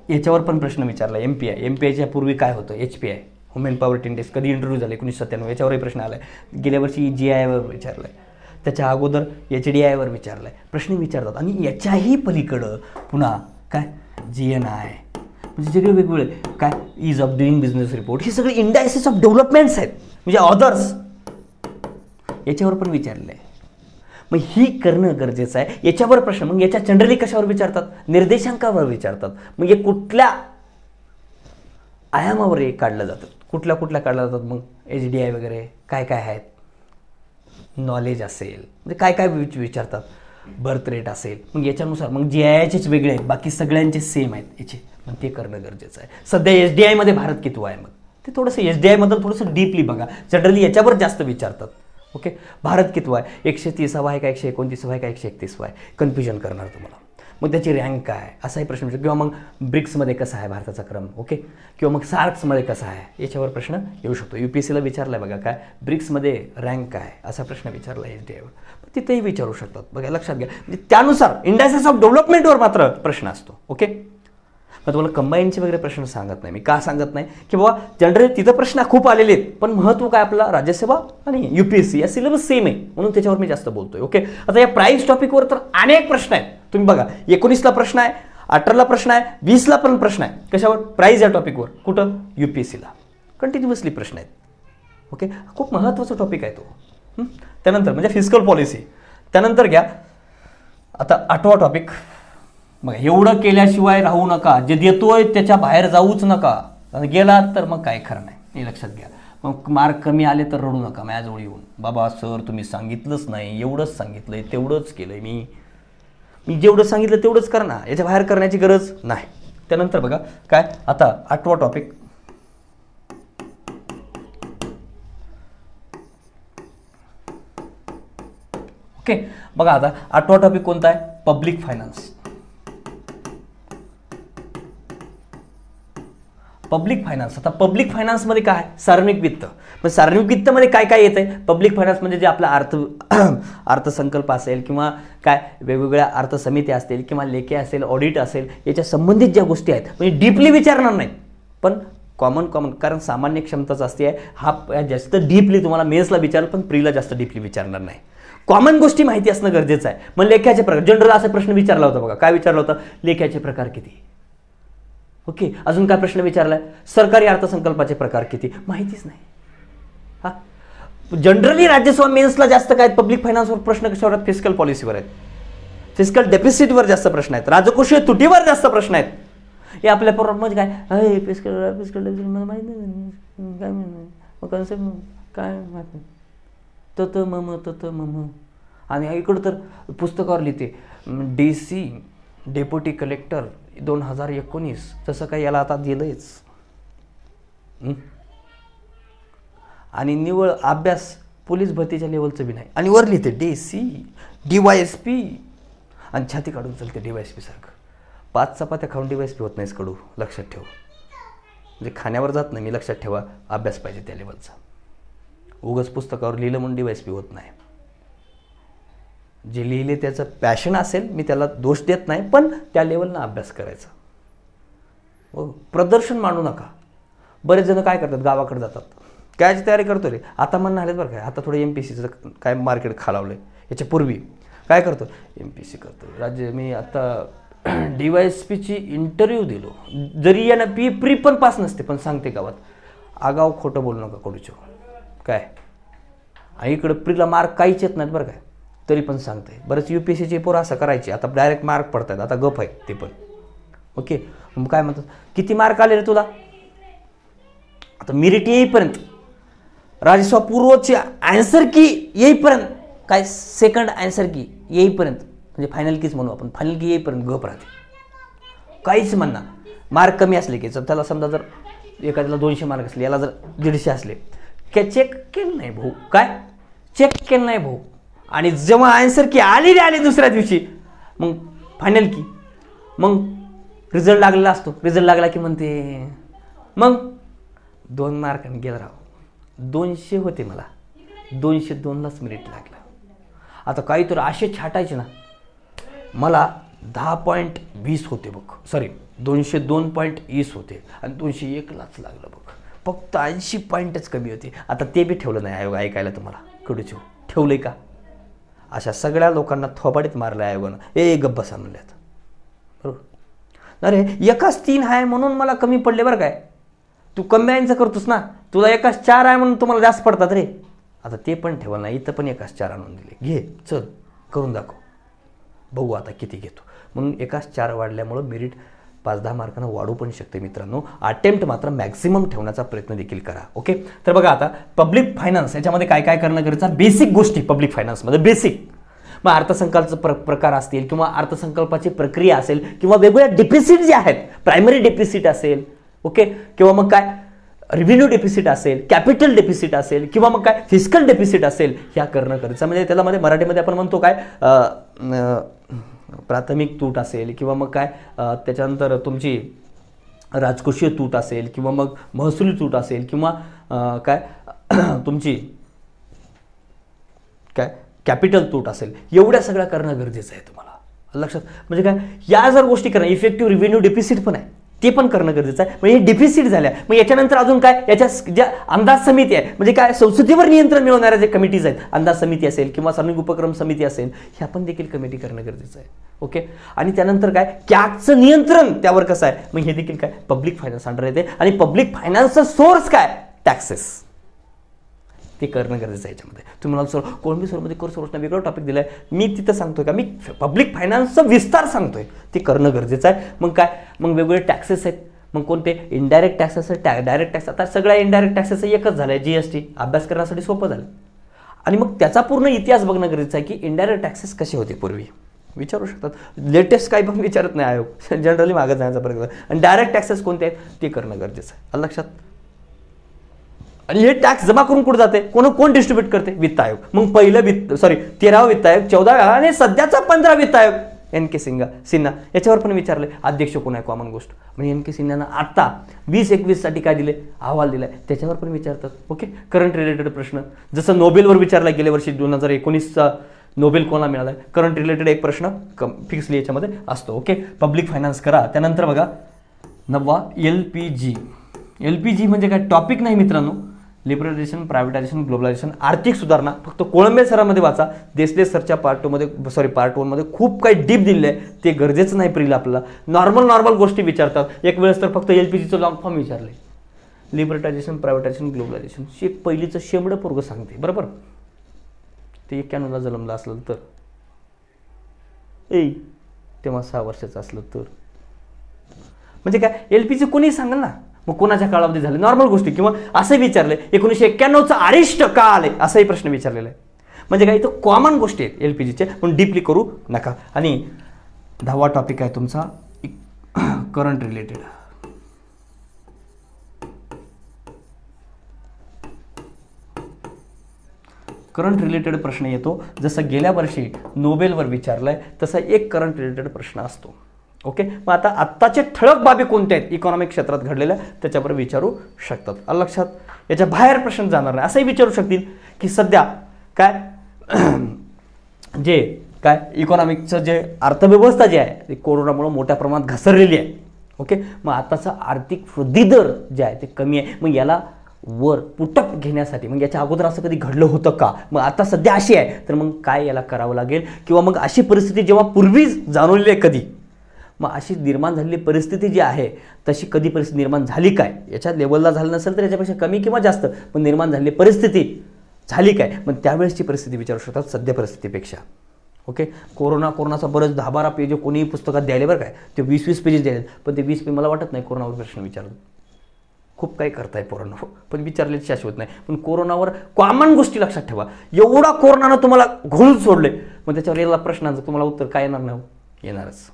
याच्यावर पण प्रश्न विचारला. MPIच्या पूर्वी काय होतं? HPI, human poverty index. कधी इंटरव्ह्यू झाले? 1997. याच्यावरही प्रश्न आलाय. गेल्या वर्षी GI वर विचारलाय. त्याच्या अगोदर HDI वर विचारलाय. प्रश्न विचारतात. आणि याच्याही पलीकडं पुन्हा काय? GNI. म्हणजे सगळे वेगवेगळे काय? ईज ऑफ डुईंग बिझनेस रिपोर्ट. हे सगळे इंडायसेस ऑफ डेव्हलपमेंट्स आहेत, म्हणजे ऑदर्स. याच्यावर पण विचारले. मग ही करणं गरजेचं आहे. याच्यावर प्रश्न. मग याच्या जनरली कशावर विचारतात? निर्देशांकावर विचारतात. मग हे कुठल्या आयामावर हे काढलं जातं? कुठल्या काढलं जातात? मग HDI वगैरे काय काय आहेत? नॉलेज असेल, म्हणजे काय काय विचारतात? बर्थ रेट असेल. मग याच्यानुसार मग GIचेच वेगळे आहेत, बाकी सगळ्यांचे सेम आहेत याचे. मग ते करणं गरजेचं आहे. सध्या HDI मध्ये भारत कितवा आहे? मग ते थोडंसं HDI मधलं थोडंसं डीपली बघा. जनरली याच्यावर जास्त विचारतात. ओके, भारत कितवा आहे? 130वा आहे का 129वा आहे का 131वा आहे? कन्फ्युजन करणार तुम्हाला. मग त्याची रँक काय? असाही प्रश्न विचार. किंवा मग ब्रिक्समध्ये कसा आहे भारताचा क्रम? ओके, किंवा मग सार्क्समध्ये कसा आहे? याच्यावर प्रश्न येऊ शकतो. UPSCला विचारलाय बघा, काय ब्रिक्समध्ये रँक काय? असा प्रश्न विचारला HDIवर. तिथेही विचारू शकतात बघा, लक्षात घ्या. म्हणजे त्यानुसार इंडायसेस ऑफ डेव्हलपमेंटवर मात्र प्रश्न असतो. ओके, मग तुम्हाला कंबाईनचे वगैरे प्रश्न सांगत नाही मी. का सांगत नाही? की बाबा जनरली तिथं प्रश्न खूप आलेले आहेत, पण महत्त्व काय आपला राज्यसेवा आणि UPSC या सिलेबस सेम आहे, म्हणून त्याच्यावर मी जास्त बोलतोय. ओके, आता या प्राईस टॉपिकवर तर अनेक प्रश्न आहेत. तुम्ही बघा, 19ला प्रश्न आहे, 18ला प्रश्न आहे, 20ला पण प्रश्न आहे. कशावर? प्राईज या टॉपिकवर. कुठं? UPSCला कंटिन्युअसली प्रश्न आहेत. ओके, खूप महत्त्वाचा टॉपिक आहे तो. त्यानंतर म्हणजे फिस्कल पॉलिसी. त्यानंतर घ्या आता 8वा टॉपिक. मग एवढं केल्याशिवाय राहू नका. जे देतोय त्याच्या बाहेर जाऊच नका. गेलात तर मग काय खरं नाही. हे लक्षात घ्या. मग मार्क कमी आले तर रडू नका माझ्याजवळ येऊन. बाबा सर तुम्ही सांगितलंच नाही, एवढंच सांगितलंय, तेवढंच केलंय मी जेवढं सांगितलं तेवढंच करा ना, याच्या बाहेर करण्याची गरज नाही. त्यानंतर बघा काय, आता 8वा टॉपिक. ओके, बघा आता 8वा टॉपिक कोणता आहे? Public finance. Public finance. आता पब्लिक फायनान्समध्ये काय? सार्वजनिक वित्त. मग सार्वजनिक वित्तमध्ये काय काय येतंय? पब्लिक फायनान्स म्हणजे जे आपला अर्थसंकल्प असेल, किंवा काय वेगवेगळ्या अर्थसमिती असतील, किंवा लेखे असेल, ऑडिट असेल, याच्या संबंधित ज्या गोष्टी आहेत, म्हणजे डीपली विचारणार नाहीत, पण कॉमन, कारण सामान्य क्षमताच असते आहे. हा जास्त डीपली तुम्हाला मेन्सला विचारलं, पण प्रीला जास्त डीपली विचारणार नाही. कॉमन गोष्टी माहिती असणं गरजेचं आहे. मग लेख्याचे प्रकार, जनरल असा प्रश्न विचारला होता बघा. काय विचारला होता? लेख्याचे प्रकार किती? ओके, अजून काय प्रश्न विचारलाय? सरकारी अर्थसंकल्पाचे प्रकार किती? माहितीच नाही. हा, जनरली राज्यसेवा मेन्सला जास्त काय? पब्लिक फायनान्सवर प्रश्न कशावर आहेत? फिस्कल पॉलिसीवर आहेत, फिस्कल डेफिसिटवर जास्त प्रश्न आहेत, राजकोषीय तुटीवर जास्त प्रश्न आहेत. हे आपल्या म्हणजे काय? फिस्कल डेफिसिट मला माहिती नाही, काय मग कन्सेप्ट काय माहिती? तत मम. आणि इकडं तर पुस्तकावर लिहिते DC डेप्युटी कलेक्टर 2019. तसं काय याला आता दिलंयच. आणि निवळ अभ्यास पोलीस भरतीच्या लेवलचं बी नाही. आणि वर लिहिते DC DYSP, आणि छाती काढून चालते DYSP सारखं. 5 चपात्या खाऊन DYSP होत नाहीस कडू, लक्षात ठेव. म्हणजे खाण्यावर जात नाही मी, लक्षात ठेवा. अभ्यास पाहिजे त्या लेवलचा. उगाच पुस्तकावर लिहिलं म्हणून DYSP होत नाही. जे लिहिले त्याचं पॅशन असेल, मी त्याला दोष देत नाही, पण त्या लेवलनं अभ्यास करायचा. हो, प्रदर्शन मांडू नका. बरेच जण काय करतात? गावाकडे जातात, कायची तयारी करतो रे आता म्हणणं आलेत बरं काय. आता थोडं MPSCचं काय मार्केट खालावलं आहे. याच्या पूर्वी काय करतो? MPSC करतो. मी आता DYSPची इंटरव्ह्यू दिलो, जरी यानं प्री पण पास नसते, पण सांगते गावात आगाव खोटं बोलू नका कडूचो काय. आणि इकडं प्रीला मार्क काहीच येत नाहीत बरं काय, तरी पण सांगते. बरेच UPSCचे पोरं असं करायचे. आता डायरेक्ट मार्क पडतात, आता गप आहेत ते पण. ओके, मग काय म्हणतात, किती मार्क आले रे तुला? आता मेरिट येईपर्यंत, राजस्व पूर्वची आन्सर की येईपर्यंत, काय सेकंड आन्सर की येईपर्यंत, म्हणजे फायनल कीच म्हणू आपण, फायनल की येईपर्यंत गप राहते, काहीच म्हणणार. मार्क कमी असले की त्याला समजा जर एखाद्याला 200 मार्क असले, याला जर 150 असले, काय चेक केलं नाही भाऊ, काय चेक केलं नाही भाऊ. आणि जेव्हा आन्सर की आली दुसऱ्या दिवशी, मग फायनल की, मग रिझल्ट लागलेला असतो. रिझल्ट लागला की म्हणते मग 2 मार्कांनी गेला राव, 200 होते मला, 202लाच मेरिट लागला. आता काही तर असे छाटायचे ना, मला 10.20 होते बघ, सॉरी 202.20 होते आणि 201लाच लागलं बघ, फक्त 80 पॉईंटच कमी होते. आता ते बी ठेवलं नाही आयोग ऐकायला तुम्हाला, कडूच ठेवलंय का? अशा सगळ्या लोकांना थोबाडीत मारलं आयोगानं, गप्प बसा म्हणल्यात. बरोबर, अरे एकाच 3 आहे म्हणून मला कमी पडले बरं काय, तू कंबाईनचं करतोस ना, तुला एकाच 4 आहे म्हणून तुम्हाला जास्त पडतात रे. आता ते पण ठेवा नाही, इथं पण एकाच 4 आणून दिले, घे चल करून दाखव, बघू आता किती घेतो. म्हणून एकाच 4 वाढल्यामुळं मेरिट 5-10 मार्कांना वाढू पण शकते मित्रांनो. अटेम्प्ट मात्र मॅक्झिमम ठेवण्याचा प्रयत्न देखील करा. ओके, तर बघा आता पब्लिक फायनान्स याच्यामध्ये काय काय करणं गरजेचं, बेसिक गोष्टी पब्लिक फायनान्समध्ये बेसिक. मग अर्थसंकल्पाचे प्रकार असतील किंवा अर्थसंकल्पाची प्रक्रिया असेल किंवा वेगवेगळ्या डेफिसिट जे आहेत, प्रायमरी डेफिसिट असेल, ओके, किंवा मग काय रेव्हेन्यू डेफिसिट असेल, कॅपिटल डेफिसिट असेल किंवा मग काय फिस्कल डेफिसिट असेल, ह्या करणं गरजेचं. म्हणजे त्याला मध्ये मराठीमध्ये आपण म्हणतो काय प्राथमिक तूट असेल किंवा मग काय त्याच्यानंतर तुमची राजकोषीय तूट असेल किंवा मग महसुली तूट असेल किंवा काय तुमची काय कॅपिटल तूट असेल, एवढ्या सगळ्या करणं गरजेचं आहे तुम्हाला लक्षात. म्हणजे काय, या जर गोष्टी करणं, इफेक्टिव्ह रेव्हेन्यू डेफिसिट पण आहे, ते पण करणं गरजेचं आहे. म्हणजे डिफिसिट झाल्या, मग याच्यानंतर अजून काय, याच्या ज्या अंदाज समिती आहे, म्हणजे काय संसदेवर नियंत्रण मिळवणाऱ्या जे कमिटीज आहेत, अंदाज समिती असेल किंवा सार्वजनिक उपक्रम समिती असेल, ह्या पण देखील कमिटी करणं गरजेचं आहे. ओके, आणि त्यानंतर काय, कॅगचं नियंत्रण त्यावर कसं आहे, मग हे देखील काय पब्लिक फायनान्स अंडर येते. आणि पब्लिक फायनान्सचा सोर्स काय, टॅक्सेस, ते करणं गरजेचं आहे. याच्यामध्ये तुम्ही मला सर कोळंबी सरमध्ये कोर्स सोर्सना वेगळं टॉपिक दिलाय, मी तिथं सांगतोय का, मी पब्लिक फायनान्सचा विस्तार सांगतोय, ते करणं गरजेचं आहे. मग काय, मग वेगवेगळे टॅक्सेस आहेत, मग कोणते इनडायरेक्ट टॅक्सेस, डायरेक्ट टॅक्स, आता सगळ्या इनडायरेक्ट टॅक्सेस एकच झालं आहे, जीएसटी अभ्यास करण्यासाठी सोपं झालं. आणि मग त्याचा पूर्ण इतिहास बघणं गरजेचं आहे की इनडायरेक्ट टॅक्सेस कसे होते पूर्वी, विचारू शकतात. लेटेस्ट काही पण विचारत नाही आयोग, जनरली मागत जाण्याचा प्रयत्न. आणि डायरेक्ट टॅक्सेस कोणते आहेत ते करणं गरजेचं आहे लक्षात. आणि हे टॅक्स जमा करून कुठे जाते, कोण डिस्ट्रीब्यूट करते, वित्त आयोग. मग पहिलं 13वा वित्त आयोग, 14वा आणि सध्याचा 15वा वित्त आयोग NK सिन्हा, याच्यावर पण विचारले अध्यक्ष कोण आहे, कॉमन गोष्ट. म्हणजे NK सिन्हानं आता 2021 साठी काय दिले, अहवाल दिलाय, त्याच्यावर पण विचारतात. ओके, करंट रिलेटेड प्रश्न, जसं नोबेलवर विचारला गेल्या वर्षी 2019चा नोबेल कोणाला मिळाला, करंट रिलेटेड एक प्रश्न फिक्सली याच्यामध्ये असतो. ओके, पब्लिक फायनान्स करा. त्यानंतर बघा 9वा LPG म्हणजे काय टॉपिक नाही मित्रांनो, लिबरलायझेशन, प्रायव्हेटायझेशन, ग्लोबलायझेशन, आर्थिक सुधारणा. फक्त कोळंबे सरामध्ये वाचा, देशदेश सरच्या पार्ट 1 मध्ये खूप काही डीप दिले आहे, ते गरजेचं नाही प्रिला. आपल्याला नॉर्मल गोष्टी विचारतात. एक वेळेस तर फक्त LPGचं लॉंग फॉर्म विचारले, लिबरलायझेशन, प्रायव्हेटायझेशन, ग्लोबलायझेशन, एक पहिलीचं शेंबडं पोरगं सांगते बरोबर. ते 91ला जन्मलं असलं तर, तेव्हा 6 वर्षाचं असलं तर, म्हणजे काय LPG कोणी सांगेल ना. मग कोणाच्या काळामध्ये झाले, नॉर्मल गोष्टी. किंवा असं विचारले 1991चं अरिष्ट का आले, असाही प्रश्न विचारलेला आहे. म्हणजे काय, इथं कॉमन गोष्टी आहेत LPGचे, पण डीपली करू नका. आणि 10वा टॉपिक आहे तुमचा करंट रिलेटेड. करंट रिलेटेड प्रश्न येतो, जसं गेल्या वर्षी नोबेलवर विचारलाय तसा एक करंट रिलेटेड प्रश्न असतो. ओके, मग आता आत्ताचे ठळक बाबी कोणत्या आहेत इकॉनॉमिक क्षेत्रात घडलेल्या, त्याच्यावर विचारू शकतात. लक्षात, याच्या बाहेर प्रश्न जाणार नाही. असंही विचारू शकतील की सध्या काय जे काय इकॉनॉमिकचं जे अर्थव्यवस्था जी आहे ती कोरोनामुळे मोठ्या प्रमाणात घसरलेली आहे. ओके, मग आताचा आर्थिक वृद्धी दर जे आहे ते कमी आहे. मग याला वर पुटअप घेण्यासाठी, मग याच्या अगोदर असं कधी घडलं होतं का, मग आता सध्या अशी आहे तर मग काय याला करावं लागेल, किंवा मग अशी परिस्थिती जेव्हा पूर्वी जाणवलेली आहे कधी, मग अशी निर्माण झालेली परिस्थिती जी आहे तशी कधी परिस्थिती निर्माण झाली काय, याच्या लेवलला झालं नसेल तर याच्यापेक्षा कमी किंवा जास्त, पण निर्माण झालेली परिस्थिती झाली काय, मग त्यावेळेसची परिस्थिती विचारू शकतात सध्या परिस्थितीपेक्षा. ओके. कोरोनाचा बरंच 10-12 पेज कोणीही पुस्तकात द्यायला बरं काय, ते 20-20 पेजेस द्यायला, पण ते 20 पेज मला वाटत नाही कोरोनावर प्रश्न विचारलं. खूप काही करताय पोरांनो, पण विचारलेच शाश्वत नाही. पण कोरोनावर कॉमन गोष्टी लक्षात ठेवा. एवढा कोरोनानं तुम्हाला घोळून सोडले, मग त्याच्यावर याला प्रश्नांचं तुम्हाला उत्तर काय येणार नाही? येणारच.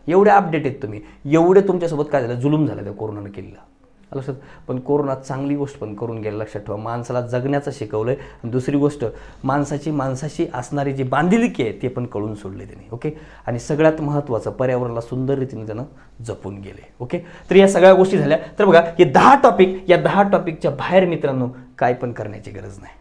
एवढे अपडेट आहेत तुम्ही, एवढे तुमच्यासोबत काय झालं, जुलूम झाला त्या कोरोनानं केलेला लक्षात. पण कोरोना चांगली गोष्ट पण करून गेलं लक्षात ठेवा. माणसाला जगण्याचं शिकवलंय. आणि दुसरी गोष्ट, माणसाशी असणारी जी बांधिलकी आहे ते पण कळून सोडले त्याने. ओके. आणि सगळ्यात महत्त्वाचं, पर्यावरणाला सुंदर रीतीने त्यानं जपून गेले. ओके. तर या सगळ्या गोष्टी झाल्या. तर बघा, हे 10 टॉपिक, या 10 टॉपिकच्या बाहेर मित्रांनो काय पण करण्याची गरज नाही.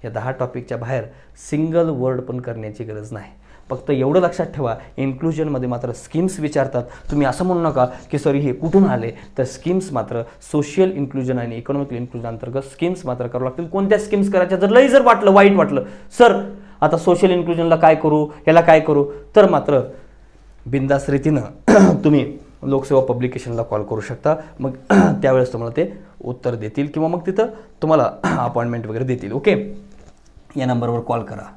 या 10 टॉपिकच्या बाहेर सिंगल वर्ड पण करण्याची गरज नाही. फक्त एवढं लक्षात ठेवा, इन्क्लुजनमध्ये मात्र स्कीम्स विचारतात. तुम्ही असं म्हणू नका की सर हे कुठून आले, तर स्कीम्स मात्र सोशल इन्क्लुजन आणि इकॉनॉमिकल इन्क्लुजन अंतर्गत स्कीम्स मात्र करावं लागतील. कोणत्या स्कीम्स करायच्या, जर वाटलं, वाईट वाटलं, सर आता सोशल इन्क्लुजनला काय करू, याला काय करू, तर मात्र बिंदास रीतीनं तुम्ही लोकसेवा पब्लिकेशनला कॉल करू शकता. मग त्यावेळेस तुम्हाला ते उत्तर देतील किंवा मग तिथं तुम्हाला अपॉइंटमेंट वगैरे देतील. ओके. या नंबरवर कॉल करा.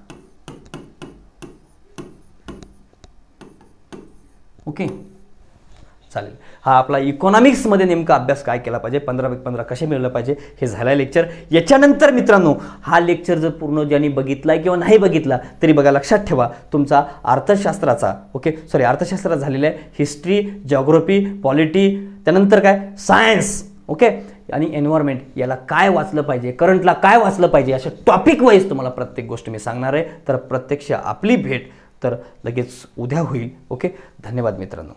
ओके. चालेल. हा आपला इकॉनॉमिक्समध्ये नेमका अभ्यास काय केला पाहिजे, 15/15 कसे मिळलं पाहिजे, हे झालं लेक्चर. याच्यानंतर मित्रांनो, हा लेक्चर जर पूर्ण ज्यांनी बघितला किंवा नाही बघितला तरी बघा, लक्षात ठेवा, तुमचा अर्थशास्त्राचा अर्थशास्त्रात झालेला आहे, हिस्ट्री, जिओग्राफी, पॉलिटी, त्यानंतर काय सायन्स, ओके, आणि एन्व्हायरमेंट, याला काय वाचलं पाहिजे, करंटला काय वाचलं पाहिजे, अशा टॉपिक वाईज तुम्हाला प्रत्येक गोष्ट मी सांगणार आहे. तर प्रत्यक्ष आपली भेट तर लगेच उद्या होईल. ओके. धन्यवाद मित्रांनो.